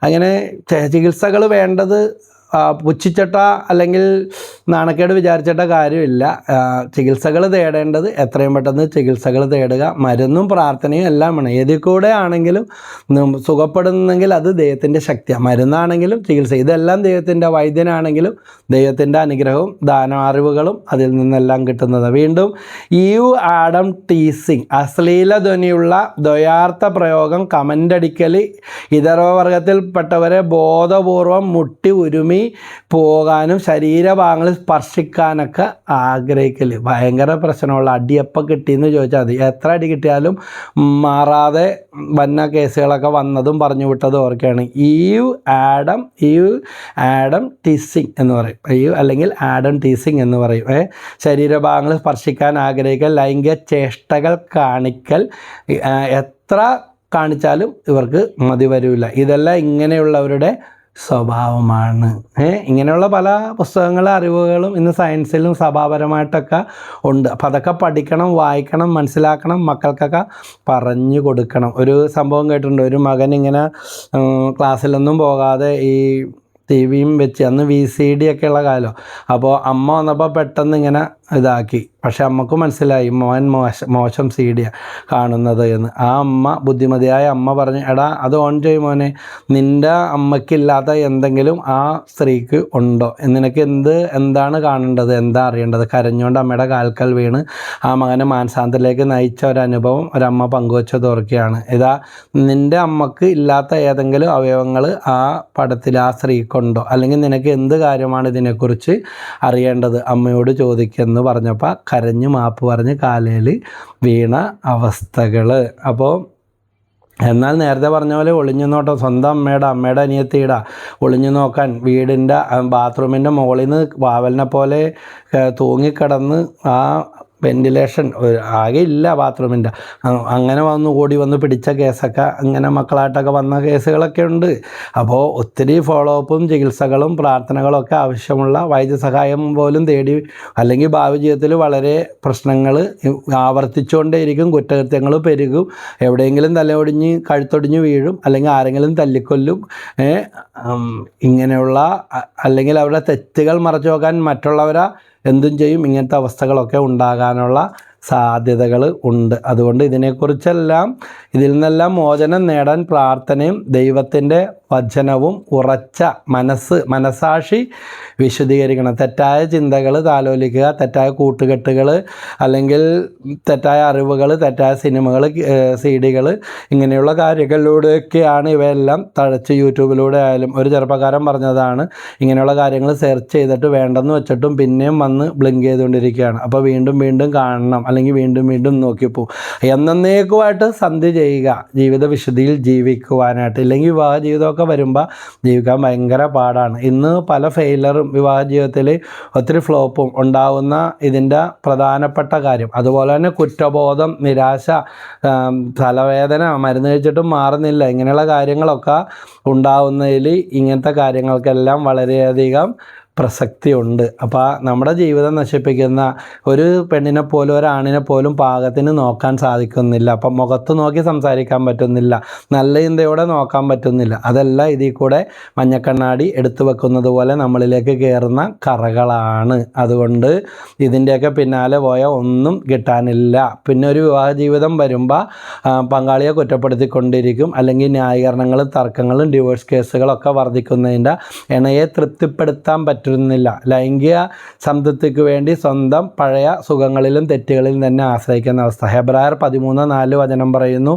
അങ്ങനെ ചികിത്സകൾ വേണ്ടത് പുച്ഛിച്ചിട്ട അല്ലെങ്കിൽ നാണക്കേട് വിചാരിച്ചിട്ട കാര്യമില്ല. ചികിത്സകൾ തേടേണ്ടത് എത്രയും പെട്ടെന്ന് ചികിത്സകൾ തേടുക. മരുന്നും പ്രാർത്ഥനയും എല്ലാം വേണം. ഏതിൽ കൂടെ ആണെങ്കിലും സുഖപ്പെടുന്നെങ്കിൽ അത് ദൈവത്തിൻ്റെ ശക്തിയാണ്. മരുന്നാണെങ്കിലും ചികിത്സ ഇതെല്ലാം ദൈവത്തിൻ്റെ, വൈദ്യനാണെങ്കിലും ദൈവത്തിൻ്റെ അനുഗ്രഹവും അറിവുകളും അതിൽ നിന്നെല്ലാം കിട്ടുന്നത്. വീണ്ടും ഈവ് ആഡം ടീസിങ്, അശ്ലീല ധ്വനിയുള്ള ദ്വയാർത്ഥ പ്രയോഗം, കമൻ്റ് അടിക്കൽ, ഇതരവർഗത്തിൽപ്പെട്ടവരെ ബോധപൂർവം മുട്ടി ഉരുമി പോകാനും ശരീരഭാഗങ്ങൾ സ്പർശിക്കാനൊക്കെ ആഗ്രഹിക്കൽ ഭയങ്കര പ്രശ്നമുള്ള. അടിയപ്പം കിട്ടിയെന്ന് ചോദിച്ചാൽ മതി. എത്ര അടി കിട്ടിയാലും മാറാതെ വന്ന കേസുകളൊക്കെ വന്നതും പറഞ്ഞു വിട്ടതും ഓർക്കുകയാണ്. ഈവ് ആഡം ടീസിങ് എന്ന് പറയും. ഈവ് അല്ലെങ്കിൽ ആഡം ടീസിങ് എന്ന് പറയും. ശരീരഭാഗങ്ങൾ സ്പർശിക്കാൻ ആഗ്രഹിക്കൽ, ലൈംഗിക ചേഷ്ടകൾ കാണിക്കൽ, എത്ര കാണിച്ചാലും ഇവർക്ക് മതി വരില്ല. ഇതെല്ലാം ഇങ്ങനെയുള്ളവരുടെ സ്വഭാവമാണ്. ഇങ്ങനെയുള്ള പല പുസ്തകങ്ങളും അറിവുകളും ഇന്ന് സയൻസിലും സഭാപരമായിട്ടൊക്കെ ഉണ്ട്. അപ്പോൾ അതൊക്കെ പഠിക്കണം, വായിക്കണം, മനസ്സിലാക്കണം, മക്കൾക്കൊക്കെ പറഞ്ഞു കൊടുക്കണം. ഒരു സംഭവം കേട്ടിട്ടുണ്ട്. ഒരു മകൻ ഇങ്ങനെ ക്ലാസ്സിലൊന്നും പോകാതെ ഈ ടിവിയും വെച്ച്, അന്ന് VCD ഒക്കെ ഉള്ള കാലം. അപ്പോൾ അമ്മ വന്നപ്പോൾ പെട്ടെന്ന് ഇങ്ങനെ ഇതാക്കി. പക്ഷെ അമ്മക്ക് മനസ്സിലായി മോശം CD കാണുന്നത് എന്ന്. ആ അമ്മ, ബുദ്ധിമതിയായ അമ്മ പറഞ്ഞു, എടാ അത് ഓൺ ചെയ്യും മോനെ, നിൻ്റെ അമ്മയ്ക്കില്ലാത്ത എന്തെങ്കിലും ആ സ്ത്രീക്ക് ഉണ്ടോ, നിനക്ക് എന്താണ് കാണേണ്ടത്, എന്താ അറിയേണ്ടത്. കരഞ്ഞുകൊണ്ട് അമ്മയുടെ കാൽക്കൽ വീണ് ആ മകനെ മാനസാന്തരത്തിലേക്ക് നയിച്ച ഒരനുഭവം ഒരമ്മ പങ്കുവച്ചത് ഓർക്കുകയാണ്. ഇതാ നിൻ്റെ അമ്മക്ക് ഇല്ലാത്ത ഏതെങ്കിലും അവയവങ്ങൾ ആ പടത്തിൽ ആ സ്ത്രീക്കുണ്ടോ, അല്ലെങ്കിൽ നിനക്ക് എന്ത് കാര്യമാണ് ഇതിനെക്കുറിച്ച് അറിയേണ്ടത്, അമ്മയോട് ചോദിക്കുന്നു പറഞ്ഞപ്പോൾ കരഞ്ഞു മാപ്പ് പറഞ്ഞ് കാലയിൽ വീണ അവസ്ഥകൾ. അപ്പോൾ എന്നാൽ നേരത്തെ പറഞ്ഞ പോലെ ഒളിഞ്ഞു നോട്ടം, സ്വന്തം അമ്മയുടെ അനിയത്തിയുടെ ഒളിഞ്ഞു നോക്കാൻ വീടിൻ്റെ ബാത്റൂമിൻ്റെ മുകളിൽ നിന്ന് വാവലിനെ പോലെ തൂങ്ങിക്കിടന്ന് ആ വെൻറ്റിലേഷൻ ആകെ ഇല്ല ബാത്റൂമിൻ്റെ, അങ്ങനെ ഓടി വന്ന് പിടിച്ച കേസൊക്കെ അങ്ങനെ മക്കളായിട്ടൊക്കെ വന്ന കേസുകളൊക്കെ ഉണ്ട്. അപ്പോൾ ഒത്തിരി ഫോളോ അപ്പും ചികിത്സകളും പ്രാർത്ഥനകളൊക്കെ ആവശ്യമുള്ള, വൈദ്യസഹായം പോലും തേടി, അല്ലെങ്കിൽ ഭാവി ജീവിതത്തിൽ വളരെ പ്രശ്നങ്ങൾ ആവർത്തിച്ചുകൊണ്ടേയിരിക്കും, കുറ്റകൃത്യങ്ങൾ പെരുകും, എവിടെയെങ്കിലും തലയൊടിഞ്ഞ് കഴുത്തൊടിഞ്ഞ് വീഴും, അല്ലെങ്കിൽ ആരെങ്കിലും തല്ലിക്കൊല്ലും. ഇങ്ങനെയുള്ള അല്ലെങ്കിൽ അവരുടെ തെറ്റുകൾ മറച്ചു നോക്കാൻ മറ്റുള്ളവരെ എന്തും ചെയ്യും. ഇങ്ങനത്തെ അവസ്ഥകളൊക്കെ ഉണ്ടാകാനുള്ള സാധ്യതകൾ ഉണ്ട്. അതുകൊണ്ട് ഇതിൽ നിന്നെല്ലാം മോചനം നേടാൻ പ്രാർത്ഥനയും ദൈവത്തിൻ്റെ വചനവും ഉറച്ച മനസാക്ഷി വിശുദ്ധീകരിക്കണം. തെറ്റായ ചിന്തകൾ താലോലിക്കുക, തെറ്റായ കൂട്ടുകെട്ടുകൾ, അല്ലെങ്കിൽ തെറ്റായ അറിവുകൾ, തെറ്റായ സിനിമകൾ, CD ഇങ്ങനെയുള്ള കാര്യങ്ങളിലൂടെയൊക്കെയാണ് ഇവയെല്ലാം തഴച്ച്. യൂട്യൂബിലൂടെ ആയാലും ഒരു ചെറുപ്പക്കാരൻ പറഞ്ഞതാണ്, ഇങ്ങനെയുള്ള കാര്യങ്ങൾ സെർച്ച് ചെയ്തിട്ട് വേണ്ടെന്ന് വെച്ചിട്ടും പിന്നെയും വന്ന് ബ്ലിങ്ക് ചെയ്തുകൊണ്ടിരിക്കുകയാണ്. അപ്പോൾ വീണ്ടും വീണ്ടും കാണണം, അല്ലെങ്കിൽ വീണ്ടും വീണ്ടും നോക്കിപ്പോവും. എന്നേക്കുമായിട്ട് സന്ധി ചെയ്യുക ജീവിത വിശുദ്ധിയിൽ ജീവിക്കുവാനായിട്ട്. ഇല്ലെങ്കിൽ വിവാഹ ജീവിതമൊക്കെ വരുമ്പോൾ ജീവിക്കാൻ ഭയങ്കര പാടാണ്. ഇന്ന് പല ഫെയിലറും വിവാഹ ജീവിതത്തിൽ ഒത്തിരി ഫ്ലോപ്പും ഉണ്ടാകുന്ന ഇതിൻ്റെ പ്രധാനപ്പെട്ട കാര്യം. അതുപോലെ തന്നെ കുറ്റബോധം, നിരാശ, തലവേദന, മരുന്ന് കഴിച്ചിട്ടും മാറുന്നില്ല, ഇങ്ങനെയുള്ള കാര്യങ്ങളൊക്കെ ഉണ്ടാകുന്നതിൽ ഇങ്ങനത്തെ കാര്യങ്ങൾക്കെല്ലാം വളരെയധികം പ്രസക്തിയുണ്ട്. അപ്പോൾ നമ്മുടെ ജീവിതം നശിപ്പിക്കുന്ന ഒരു പെണ്ണിനെ പോലും ഒരാണിനെ പോലും പാകത്തിന് നോക്കാൻ സാധിക്കുന്നില്ല. അപ്പം മുഖത്ത് നോക്കി സംസാരിക്കാൻ പറ്റുന്നില്ല, നല്ല ചിന്തയോടെ നോക്കാൻ പറ്റുന്നില്ല. അതെല്ലാം ഇതിൽ കൂടെ മഞ്ഞക്കണ്ണാടി എടുത്തു വെക്കുന്നത് പോലെ നമ്മളിലേക്ക് കയറുന്ന കറകളാണ്. അതുകൊണ്ട് ഇതിൻ്റെയൊക്കെ പിന്നാലെ പോയാൽ ഒന്നും കിട്ടാനില്ല. പിന്നെ ഒരു വിവാഹ ജീവിതം വരുമ്പോൾ പങ്കാളിയെ കുറ്റപ്പെടുത്തിക്കൊണ്ടിരിക്കും, അല്ലെങ്കിൽ ന്യായീകരണങ്ങളും തർക്കങ്ങളും ഡിവോഴ്സ് കേസുകളൊക്കെ വർദ്ധിക്കുന്നതിൻ്റെ ഇണയെ തൃപ്തിപ്പെടുത്താൻ പറ്റുന്നില്ല. ലൈംഗിക സംതൃപ്തിക്ക് വേണ്ടി സ്വന്തം പഴയ സുഖങ്ങളിലും തെറ്റുകളിലും തന്നെ ആശ്രയിക്കുന്ന അവസ്ഥ. ഹെബ്രായർ 13:4 വചനം പറയുന്നു,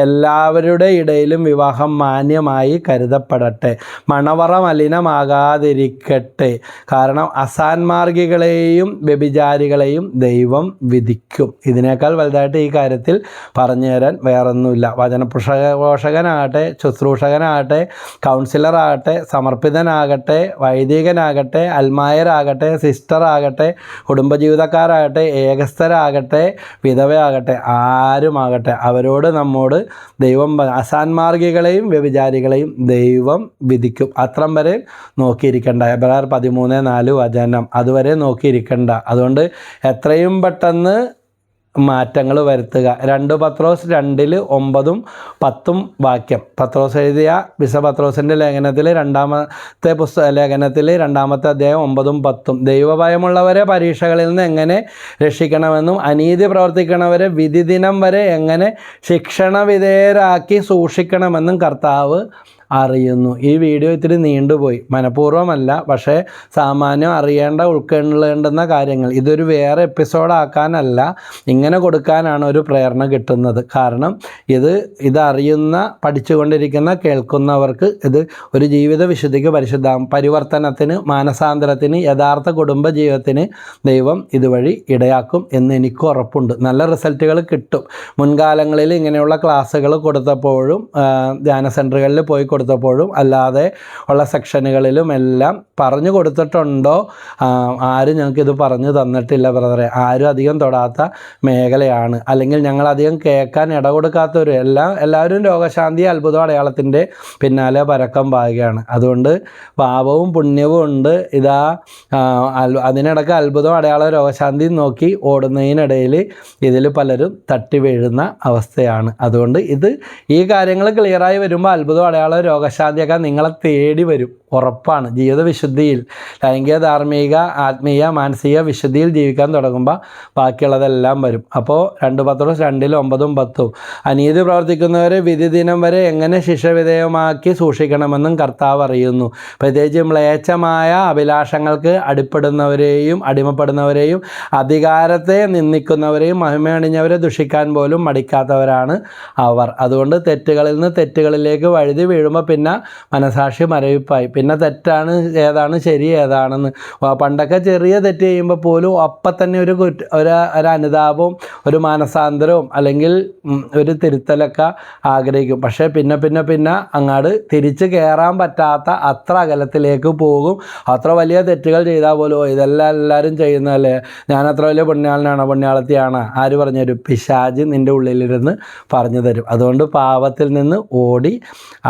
എല്ലാവരുടെ ഇടയിലും വിവാഹം മാന്യമായി കരുതപ്പെടട്ടെ, മണവറ മലിനമാകാതിരിക്കട്ടെ, കാരണം അസാന്മാർഗികളെയും വ്യഭിചാരികളെയും ദൈവം വിധിക്കും. ഇതിനേക്കാൾ വലുതായിട്ട് ഈ കാര്യത്തിൽ പറഞ്ഞു തരാൻ വേറൊന്നുമില്ല. വചനപോഷകനാകട്ടെ, ശുശ്രൂഷകനാകട്ടെ, കൗൺസിലറാകട്ടെ, സമർപ്പിതനാകട്ടെ, വൈദികനാകട്ടെ, അൽമായരാകട്ടെ, സിസ്റ്ററാകട്ടെ, കുടുംബജീവിതക്കാരാകട്ടെ, ഏകസ്ഥരാകട്ടെ, വിധവയാകട്ടെ, ആരുമാകട്ടെ, അവരോട് നമ്മോട് ദൈവം അസാന്മാർഗികളെയും വ്യഭിചാരികളെയും ദൈവം വിധിക്കും. അത്രം വരെ നോക്കിയിരിക്കണ്ട. ഹെബ്രായർ 13:4 വചനം. അതുവരെ നോക്കിയിരിക്കണ്ട. അതുകൊണ്ട് എത്രയും പെട്ടെന്ന് മാറ്റങ്ങൾ വരുത്തുക. 2 പത്രോസ് 2:9-10 വാക്യം. പത്രോസ് എഴുതിയ പത്രോസിൻ്റെ ലേഖനത്തിൽ ലേഖനത്തിൽ 2-ാമത്തെ അധ്യായം 9-10. ദൈവഭയമുള്ളവരെ പരീക്ഷകളിൽ നിന്ന് എങ്ങനെ രക്ഷിക്കണമെന്നും അനീതി പ്രവർത്തിക്കണവരെ വിധി ദിനം വരെ എങ്ങനെ ശിക്ഷണ വിധേയരാക്കി സൂക്ഷിക്കണമെന്നും കർത്താവ് അറിയുന്നു. ഈ വീഡിയോ ഇത്തിരി നീണ്ടുപോയി, മനഃപൂർവ്വമല്ല, പക്ഷേ സാമാന്യം ഉൾക്കൊള്ളേണ്ടുന്ന കാര്യങ്ങൾ. ഇതൊരു വേറെ എപ്പിസോഡാക്കാനല്ല, ഇങ്ങനെ കൊടുക്കാനാണ് ഒരു പ്രേരണ കിട്ടുന്നത്. കാരണം ഇതറിയുന്ന പഠിച്ചുകൊണ്ടിരിക്കുന്ന കേൾക്കുന്നവർക്ക് ഇത് ഒരു ജീവിത വിശുദ്ധിക്ക് പരിവർത്തനത്തിന് മാനസാന്തരത്തിന് യഥാർത്ഥ കുടുംബ ജീവിതത്തിന് ദൈവം ഇതുവഴി ഇടയാക്കും എന്ന് എനിക്ക് ഉറപ്പുണ്ട്. നല്ല റിസൾട്ടുകൾ കിട്ടും. മുൻകാലങ്ങളിൽ ഇങ്ങനെയുള്ള ക്ലാസ്സുകൾ കൊടുത്തപ്പോഴും ധ്യാന സെൻറ്ററുകളിൽ പോയി കൊടുത്തപ്പോഴും അല്ലാതെ ഉള്ള സെക്ഷനുകളിലും എല്ലാം പറഞ്ഞു കൊടുത്തിട്ടുണ്ടോ? ആരും ഞങ്ങൾക്കിത് പറഞ്ഞു തന്നിട്ടില്ല ബ്രദറെ. ആരും അധികം തൊടാത്ത മേഖലയാണ്, അല്ലെങ്കിൽ ഞങ്ങളധികം കേൾക്കാൻ ഇടകൊടുക്കാത്തവർ എല്ലാവരും രോഗശാന്തി അത്ഭുത അടയാളത്തിൻ്റെ പിന്നാലെ പരക്കം പാകുകയാണ്. അതുകൊണ്ട് പാപവും പുണ്യവും ഉണ്ട്. അതിനിടയ്ക്ക് അത്ഭുതം അടയാളം രോഗശാന്തി നോക്കി ഓടുന്നതിനിടയിൽ ഇതിൽ പലരും തട്ടി വീഴുന്ന അവസ്ഥയാണ്. അതുകൊണ്ട് ഈ കാര്യങ്ങൾ ക്ലിയറായി വരുമ്പോൾ അത്ഭുതം അടയാളം രോഗശാന്തിയൊക്കെ നിങ്ങളെ തേടി വരും, ഉറപ്പാണ്. ജീവിത വിശുദ്ധിയിൽ, ലൈംഗിക, ധാർമ്മിക, ആത്മീയ, മാനസിക വിശുദ്ധിയിൽ ജീവിക്കാൻ തുടങ്ങുമ്പോൾ ബാക്കിയുള്ളതെല്ലാം വരും. അപ്പോൾ 2 പത്രോസ് 2:9-10 അനീതി പ്രവർത്തിക്കുന്നവരെ വിധി ദിനം വരെ എങ്ങനെ ശിക്ഷാവിധേയമാക്കി സൂക്ഷിക്കണമെന്നും കർത്താവ് അറിയുന്നു. പ്രത്യേകിച്ച് മ്ലേച്ഛമായ അഭിലാഷങ്ങൾക്ക് അടിമപ്പെടുന്നവരെയും അധികാരത്തെ നിന്ദിക്കുന്നവരെയും മഹിമയണിഞ്ഞവരെ ദുഷിക്കാൻ പോലും മടിക്കാത്തവരാണ് അവർ. അതുകൊണ്ട് തെറ്റുകളിൽ നിന്ന് തെറ്റുകളിലേക്ക് വഴുതി വീഴുമ്പോൾ പിന്നെ മനസാക്ഷി മരവിപ്പായി. പിന്നെ തെറ്റാണ് ഏതാണ് ശരി ഏതാണെന്ന്. പണ്ടൊക്കെ ചെറിയ തെറ്റ് ചെയ്യുമ്പോൾ പോലും അപ്പം തന്നെ ഒരു അനുതാപവും ഒരു മാനസാന്തരവും അല്ലെങ്കിൽ ഒരു തിരുത്തലൊക്കെ ആഗ്രഹിക്കും. പക്ഷേ പിന്നെ അങ്ങാട് തിരിച്ച് കയറാൻ പറ്റാത്ത അത്ര അകലത്തിലേക്ക് പോകും. അത്ര വലിയ തെറ്റുകൾ ചെയ്താൽ പോലും ഇതെല്ലാം എല്ലാവരും ചെയ്യുന്നതല്ലേ, ഞാൻ അത്ര വലിയ പുണ്യാളനാണോ പുണ്യാളത്തിയാണോ ആര് പറഞ്ഞുതരും? പിശാച് നിൻ്റെ ഉള്ളിലിരുന്ന് പറഞ്ഞു തരും. അതുകൊണ്ട് പാപത്തിൽ നിന്ന് ഓടി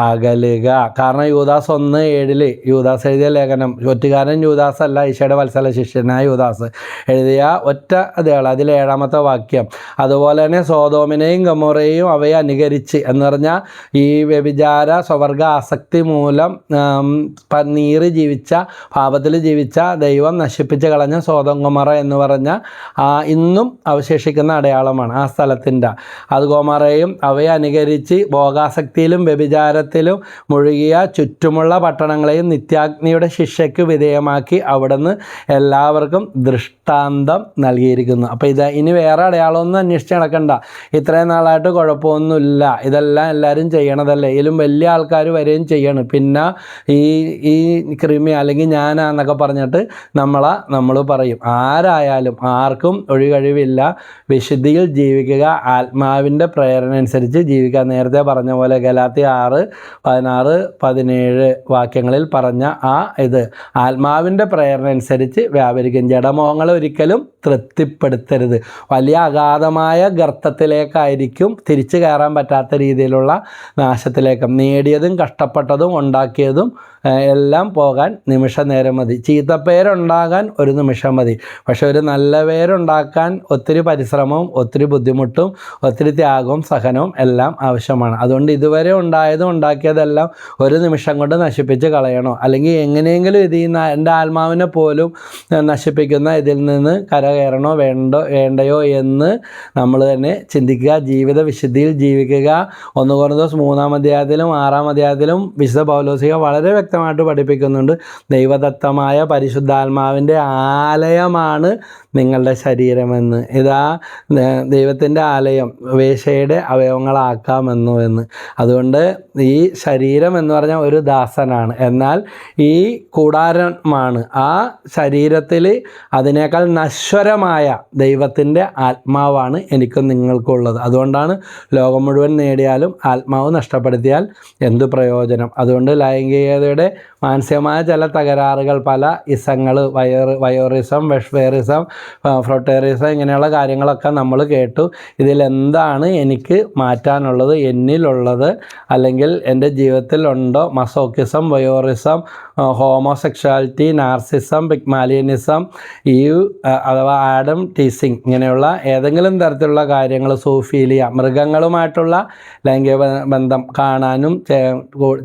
അകലുക. കാരണം യൂദാസ് 1:7 യൂദാസ് എഴുതിയ ലേഖനം, ഒറ്റുകാരൻ യൂദാസ് അല്ല, ഈശോയുടെ വത്സല ശിഷ്യനായ യൂദാസ് എഴുതിയ ഒറ്റ അതേള അതിൽ 7-ാമത്തെ വാക്യം. അതുപോലെ തന്നെ സോതോമിനെയും ഗൊമോറയെയും അവയെ അനുകരിച്ച് എന്ന് പറഞ്ഞാൽ ഈ വ്യഭിചാര സ്വവർഗ ആസക്തി മൂലം പാപത്തിൽ ജീവിച്ച ദൈവം നശിപ്പിച്ച് കളഞ്ഞ സോതോം ഗൊമോറ എന്ന് പറഞ്ഞ ഇന്നും അവശേഷിക്കുന്ന അടയാളമാണ് ആ സ്ഥലത്തിൻ്റെ. അത് ഗൊമോറയും അവയെ അനുകരിച്ച് ഭോഗാസക്തിയിലും വ്യഭിചാരത്തിലും മുഴുകിയ ചുറ്റുമുള്ള പട്ടണങ്ങളെയും നിത്യാഗ്നിയുടെ ശിക്ഷയ്ക്ക് വിധേയമാക്കി അവിടുന്ന് എല്ലാവർക്കും ദൃഷ്ടാന്തം നൽകിയിരിക്കുന്നു. അപ്പോൾ ഇനി വേറെ അടയാളമൊന്നും അന്വേഷിച്ച് നടക്കണ്ട. ഇത്രയും നാളായിട്ട് കുഴപ്പമൊന്നുമില്ല, ഇതെല്ലാം എല്ലാവരും ചെയ്യണതല്ലേ, ഇതിലും വലിയ ആൾക്കാർ വരെയും ചെയ്യണം. പിന്നെ ഈ കൃമി അല്ലെങ്കിൽ ഞാനാന്നൊക്കെ പറഞ്ഞിട്ട് നമ്മൾ പറയും. ആരായാലും ആർക്കും ഒഴികഴിവില്ല. വിശുദ്ധിയിൽ ജീവിക്കുക, ആത്മാവിൻ്റെ പ്രേരണ അനുസരിച്ച് ജീവിക്കുക. നേരത്തെ പറഞ്ഞ പോലെ ഗലാത്യ 6:16-17 വാക്യങ്ങളിൽ പറഞ്ഞ ആത്മാവിൻ്റെ പ്രേരണ അനുസരിച്ച് വ്യാപരിക്കും. ജഡമോഹങ്ങൾ ഒരിക്കലും തൃപ്തിപ്പെടുത്തരുത്. വലിയ അഗാധമായ ഗർത്തത്തിലേക്കായിരിക്കും തിരിച്ചു കയറാൻ പറ്റാത്ത രീതിയിലുള്ള നാശത്തിലേക്ക്. നേടിയതും കഷ്ടപ്പെട്ടതും ഉണ്ടാക്കിയതും എല്ലാം പോകാൻ നിമിഷ നേരം മതി. ചീത്തപ്പേരുണ്ടാകാൻ ഒരു നിമിഷം മതി. പക്ഷെ ഒരു നല്ല പേരുണ്ടാക്കാൻ ഒത്തിരി പരിശ്രമവും ഒത്തിരി ബുദ്ധിമുട്ടും ഒത്തിരി ത്യാഗവും സഹനവും എല്ലാം ആവശ്യമാണ്. അതുകൊണ്ട് ഇതുവരെ ഉണ്ടാക്കിയതെല്ലാം ഒരു നിമിഷം കൊണ്ട് നശിപ്പിച്ച് കളയണോ, അല്ലെങ്കിൽ എങ്ങനെയെങ്കിലും എൻ്റെ ആത്മാവിനെ പോലും നശിപ്പിക്കുന്ന ഇതിൽ നിന്ന് കരകയറണോ വേണ്ടയോ എന്ന് നമ്മൾ തന്നെ ചിന്തിക്കുക. ജീവിത വിശുദ്ധിയിൽ ജീവിക്കുക. 1 കൊരിന്തോസ് 3-ാം അധ്യായത്തിലും 6-ാം അധ്യായത്തിലും വിശുദ്ധ പൗലോസിക വളരെ വ്യക്തമായിട്ട് പഠിപ്പിക്കുന്നുണ്ട്. ദൈവദത്തമായ പരിശുദ്ധാത്മാവിൻ്റെ ആലയമാണ് നിങ്ങളുടെ ശരീരമെന്ന്. ദൈവത്തിൻ്റെ ആലയം വേശ്യയുടെ അവയവങ്ങളാക്കാമെന്നു എന്ന്. അതുകൊണ്ട് ഈ ശരീരം എന്ന് പറഞ്ഞാൽ ഒരു ദാസനാണ്, എന്നാൽ ഈ കൂടാരമാണ്. ആ ശരീരത്തിൽ അതിനേക്കാൾ നശ്വരമായ ദൈവത്തിൻ്റെ ആത്മാവാണ് എനിക്കും നിങ്ങൾക്കുള്ളത്. അതുകൊണ്ടാണ് ലോകം മുഴുവൻ നേടിയാലും ആത്മാവ് നഷ്ടപ്പെടുത്തിയാൽ എന്തു പ്രയോജനം. അതുകൊണ്ട് മാനസികമായ ചില തകരാറുകൾ, പല ഇസങ്ങൾ, വയോറിസം, വെഷ്വേറിസം, ഫ്രോട്ടേറിസം ഇങ്ങനെയുള്ള കാര്യങ്ങളൊക്കെ നമ്മൾ കേട്ടു. ഇതിലെന്താണ് എനിക്ക് മാറ്റാനുള്ളത്, എന്നിലുള്ളത്, അല്ലെങ്കിൽ എൻ്റെ ജീവിതത്തിലുണ്ടോ മസോക്കിസം, വയോറിസം, ഹോമോസെക്ഷുവാലിറ്റി, നാർസിസം, പിഗ്മാലിയനിസം, അഥവാ ആഡം ടീസിങ് ഇങ്ങനെയുള്ള ഏതെങ്കിലും തരത്തിലുള്ള കാര്യങ്ങൾ, സൂഫീലിയ, മൃഗങ്ങളുമായിട്ടുള്ള ലൈംഗിക ബന്ധം കാണാനും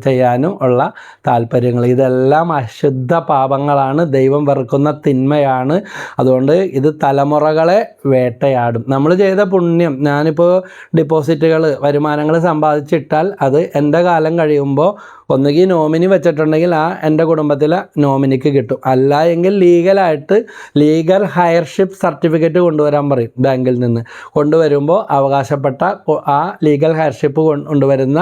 ചെയ്യാനും ഉള്ള താല്പര്യങ്ങൾ, ഇതെല്ലാം അശുദ്ധ പാപങ്ങളാണ്, ദൈവം വെറുക്കുന്ന തിന്മയാണ്. അതുകൊണ്ട് ഇത് തലമുറകളെ വേട്ടയാടും. നമ്മൾ ചെയ്ത പുണ്യം, ഞാനിപ്പോൾ ഡിപ്പോസിറ്റുകൾ, വരുമാനങ്ങൾ സമ്പാദിച്ചിട്ടാൽ അത് എൻ്റെ കാലം കഴിയുമ്പോൾ ഒന്നുകിൽ നോമിനി വെച്ചിട്ടുണ്ടെങ്കിൽ എൻ്റെ കുടുംബത്തിലെ നോമിനിക്ക് കിട്ടും. അല്ല എങ്കിൽ ലീഗലായിട്ട് ലീഗൽ ഹയർഷിപ്പ് സർട്ടിഫിക്കറ്റ് കൊണ്ടുവരാൻ പറയും ബാങ്കിൽ നിന്ന്. കൊണ്ടുവരുമ്പോൾ അവകാശപ്പെട്ട ആ ലീഗൽ ഹയർഷിപ്പ് കൊണ്ടുവരുന്ന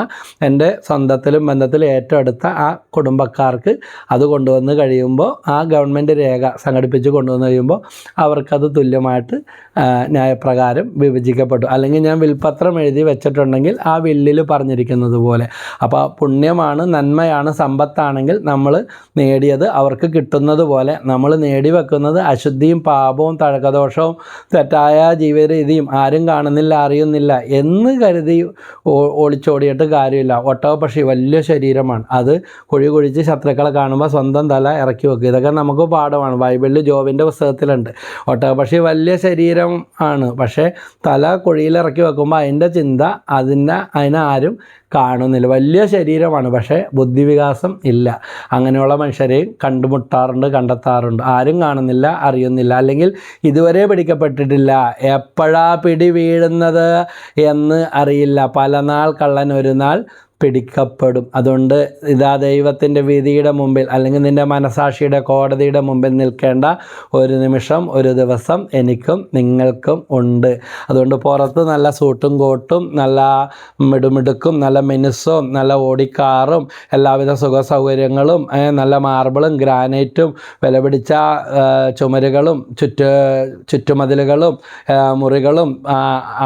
എൻ്റെ സ്വന്തത്തിലും ബന്ധത്തിലും ഏറ്റവും അടുത്ത ആ കുടുംബക്കാർക്ക് അത് കൊണ്ടുവന്ന് കഴിയുമ്പോൾ, ആ ഗവൺമെൻറ് രേഖ സംഘടിപ്പിച്ച് കൊണ്ടുവന്ന് കഴിയുമ്പോൾ അവർക്കത് തുല്യമായിട്ട് ന്യായപ്രകാരം വിഭജിക്കപ്പെട്ടു. അല്ലെങ്കിൽ ഞാൻ വിൽപത്രം എഴുതി വെച്ചിട്ടുണ്ടെങ്കിൽ ആ വില്ലിൽ പറഞ്ഞിരിക്കുന്നത് പോലെ. അപ്പോൾ പുണ്യമാണ്, നന്മയാണ്, സമ്പത്താണെങ്കിൽ നമ്മൾ നേടിയത് അവർക്ക് കിട്ടുന്നത് പോലെ നമ്മൾ നേടി വെക്കുന്നത് അശുദ്ധിയും പാപവും തഴക്കദോഷവും തെറ്റായ ജീവിത രീതിയും ആരും കാണുന്നില്ല അറിയുന്നില്ല എന്ന് കരുതി ഒളിച്ചോടിയിട്ട് കാര്യമില്ല. ഒട്ടകപ്പക്ഷി വലിയ ശരീരമാണ്, അത് കുഴി കുഴിച്ച് ശത്രുക്കളെ കാണുമ്പോൾ സ്വന്തം തല ഇറക്കി വെക്കുക. ഇതൊക്കെ നമുക്ക് പാഠമാണ്. ബൈബിളിൽ ജോബിൻ്റെ പുസ്തകത്തിലുണ്ട്. ഒട്ടകപ്പക്ഷി വലിയ ശരീരം ആണ്, പക്ഷേ തല കുഴിയിലിറക്കി വെക്കുമ്പോൾ അതിൻ്റെ ചിന്ത അതിനാരും കാണുന്നില്ല. വലിയ ശരീരമാണ്, പക്ഷേ ബുദ്ധിവികാസം ഇല്ല. അങ്ങനെയുള്ള മനുഷ്യരെയും കണ്ടെത്താറുണ്ട്. ആരും കാണുന്നില്ല, അറിയുന്നില്ല, അല്ലെങ്കിൽ ഇതുവരെ പിടിക്കപ്പെട്ടിട്ടില്ല. എപ്പോഴാ പിടി വീഴുന്നത് എന്ന് അറിയില്ല. പല നാൾ കള്ളൻ ഒരു നാൾ പിടിക്കപ്പെടും. അതുകൊണ്ട് ഇതാ ദൈവത്തിൻ്റെ വിധിയുടെ മുമ്പിൽ, അല്ലെങ്കിൽ നിൻ്റെ മനസാക്ഷിയുടെ കോടതിയുടെ മുമ്പിൽ നിൽക്കേണ്ട ഒരു നിമിഷം, ഒരു ദിവസം എനിക്കും നിങ്ങൾക്കും ഉണ്ട്. അതുകൊണ്ട് പുറത്ത് നല്ല സൂട്ടും കോട്ടും, നല്ല മിടുമിടുക്കും, നല്ല മിനുസും, നല്ല ഓടിക്കാറും, എല്ലാവിധ സുഖ സൗകര്യങ്ങളും, നല്ല മാർബിളും ഗ്രാനൈറ്റും, വിലപിടിച്ച ചുമരുകളും ചുറ്റുമതിലുകളും മുറികളും,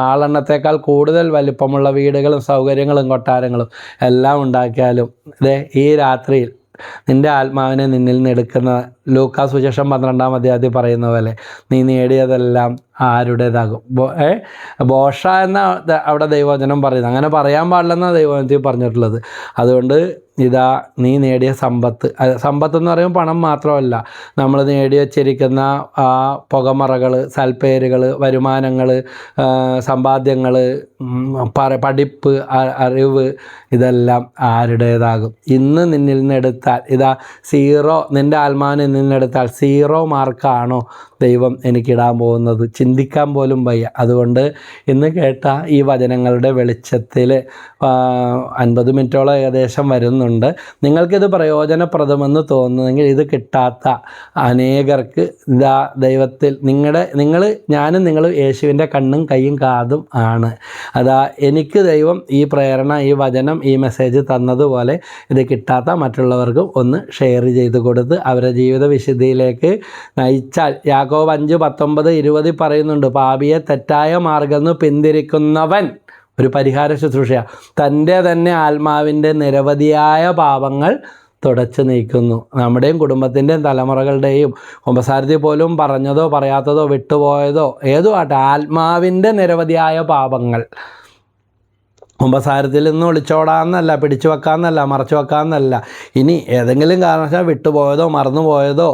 ആളെണ്ണത്തേക്കാൾ കൂടുതൽ വലിപ്പമുള്ള വീടുകളും സൗകര്യങ്ങളും കൊട്ടാരങ്ങളും എല്ലാം ഉണ്ടാക്കിയാലും ഈ രാത്രിയിൽ നിൻ്റെ ആത്മാവിനെ നിന്നിൽ നിന്ന് എടുക്കുന്ന ലൂക്കാ സുവിശേഷം 12-ാം അധ്യായത്തിൽ പറയുന്ന പോലെ നീ നേടിയതെല്ലാം ആരുടേതാകും? ബോഷ എന്ന അവിടെ ദൈവവചനം പറയുന്നത്. അങ്ങനെ പറയാൻ പാടില്ലെന്നാണ് ദൈവവചനത്തിൽ പറഞ്ഞിട്ടുള്ളത്. അതുകൊണ്ട് ഇതാ നീ നേടിയ സമ്പത്ത് എന്ന് പറയുമ്പോൾ പണം മാത്രമല്ല, നമ്മൾ നേടി വച്ചിരിക്കുന്ന ആ പുകമറകൾ, സൽപ്പേരുകൾ, വരുമാനങ്ങൾ, സമ്പാദ്യങ്ങൾ, പഠിപ്പ്, അറിവ്, ഇതെല്ലാം ആരുടേതാകും? ഇന്ന് നിന്നിൽ നിന്നെടുത്താൽ ഇതാ നിൻ്റെ ആത്മാവിനെ നിന്നെടുത്താൽ 0 മാർക്കാണോ ദൈവം എനിക്കിടാൻ പോകുന്നത്? ചിന്തിക്കാൻ പോലും വയ്യ. അതുകൊണ്ട് ഇന്ന് കേട്ട ഈ വചനങ്ങളുടെ വെളിച്ചത്തിൽ 50 മിനിറ്റോളം ഏകദേശം വരുന്നുണ്ട്. നിങ്ങൾക്കിത് പ്രയോജനപ്രദമെന്ന് തോന്നുന്നെങ്കിൽ ഇത് കിട്ടാത്ത അനേകർക്ക് ഇതാ ദൈവത്തിൽ ഞാനും നിങ്ങളും യേശുവിൻ്റെ കണ്ണും കൈയും കാതും ആണ്. അതാ എനിക്ക് ദൈവം ഈ പ്രേരണ, ഈ വചനം, ഈ മെസ്സേജ് തന്നതുപോലെ ഇത് കിട്ടാത്ത മറ്റുള്ളവർക്കും ഒന്ന് ഷെയർ ചെയ്ത് കൊടുത്ത് അവരുടെ ജീവിത വിശുദ്ധിയിലേക്ക് നയിച്ചാൽ, യാക്കോബ് 5:19-20 പറയുന്നുണ്ട്, പാപിയെ തെറ്റായ മാർഗ്ഗം പിന്തിരിക്കുന്നവൻ ഒരു പരിഹാര ശുശ്രൂഷയാണ്. തൻ്റെ തന്നെ ആത്മാവിൻ്റെ നിരവധിയായ പാപങ്ങൾ തുടച്ചു നീക്കുന്നു. നമ്മുടെയും കുടുംബത്തിൻ്റെയും തലമുറകളുടെയും കുമ്പസാരത്തിൽ പോലും പറഞ്ഞതോ പറയാത്തതോ വിട്ടുപോയതോ ഏതോ ആട്ടെ, ആത്മാവിൻ്റെ നിരവധിയായ പാപങ്ങൾ. കുമ്പസാരത്തിൽ നിന്ന് ഒളിച്ചോടാമെന്നല്ല, പിടിച്ചു വെക്കാമെന്നല്ല, മറച്ചു വെക്കാമെന്നല്ല. ഇനി ഏതെങ്കിലും കാരണവശാൽ വിട്ടുപോയതോ മറന്നുപോയതോ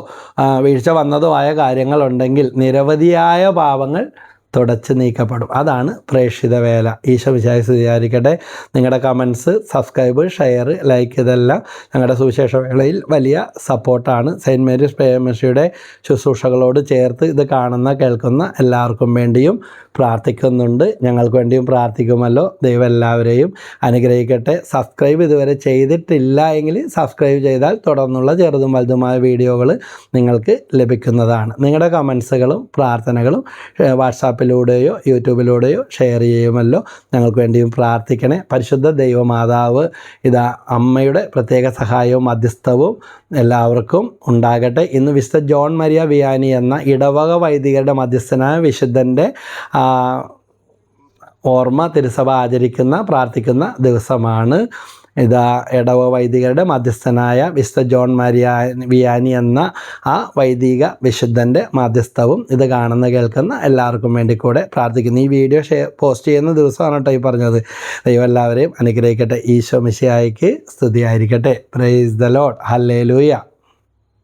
വീഴ്ച വന്നതോ ആയ കാര്യങ്ങളുണ്ടെങ്കിൽ നിരവധിയായ പാപങ്ങൾ തുടച്ച് നീക്കപ്പെടും. അതാണ് പ്രേക്ഷിത വേല. ഈശോ വിചാരിക്കട്ടെ. നിങ്ങളുടെ കമൻസ്, സബ്സ്ക്രൈബ്, ഷെയർ, ലൈക്ക് ഇതെല്ലാം ഞങ്ങളുടെ സുവിശേഷ വേളയിൽ വലിയ സപ്പോർട്ടാണ്. സെയിൻറ്റ് മേരീസ് പ്രേയർ മിനിസ്ട്രിയുടെ ശുശ്രൂഷകളോട് ചേർത്ത് ഇത് കാണുന്ന കേൾക്കുന്ന എല്ലാവർക്കും വേണ്ടിയും പ്രാർത്ഥിക്കുന്നുണ്ട്. ഞങ്ങൾക്ക് വേണ്ടിയും പ്രാർത്ഥിക്കുമല്ലോ. ദൈവം എല്ലാവരെയും അനുഗ്രഹിക്കട്ടെ. സബ്സ്ക്രൈബ് ഇതുവരെ ചെയ്തിട്ടില്ല എങ്കിൽ സബ്സ്ക്രൈബ് ചെയ്താൽ തുടർന്നുള്ള ചെറുതും വലുതുമായ വീഡിയോകൾ നിങ്ങൾക്ക് ലഭിക്കുന്നതാണ്. നിങ്ങളുടെ കമൻസുകളും പ്രാർത്ഥനകളും വാട്സാപ്പിലൂടെയോ യൂട്യൂബിലൂടെയോ ഷെയർ ചെയ്യുമല്ലോ. ഞങ്ങൾക്ക് വേണ്ടിയും പ്രാർത്ഥിക്കണേ. പരിശുദ്ധ ദൈവമാതാവ് ഇതാ അമ്മയുടെ പ്രത്യേക സഹായവും മധ്യസ്ഥവും എല്ലാവർക്കും ഉണ്ടാകട്ടെ. ഇന്ന് വിശുദ്ധ ജോൺ മരിയ വിയാനി എന്ന ഇടവക വൈദികരുടെ മധ്യസ്ഥനായ വിശുദ്ധൻ്റെ ഓർമ്മ തിരുസഭ ആചരിക്കുന്ന പ്രാർത്ഥിക്കുന്ന ദിവസമാണ്. ഇതാ ഇടവ വൈദികരുടെ മധ്യസ്ഥനായ വിശുദ്ധ ജോൺ മാരിയ വിയാനി എന്ന ആ വൈദിക വിശുദ്ധൻ്റെ മധ്യസ്ഥവും ഇത് കാണുന്ന കേൾക്കുന്ന എല്ലാവർക്കും വേണ്ടി കൂടെ പ്രാർത്ഥിക്കുന്നു. ഈ വീഡിയോ പോസ്റ്റ് ചെയ്യുന്ന ദിവസമാണ് കേട്ടോ ഈ പറഞ്ഞത്. ദൈവം എല്ലാവരെയും അനുഗ്രഹിക്കട്ടെ. ഈശോ മിശിഹായ്ക്ക് സ്തുതിയായിരിക്കട്ടെ. Praise the Lord. ഹല്ലേലൂയ.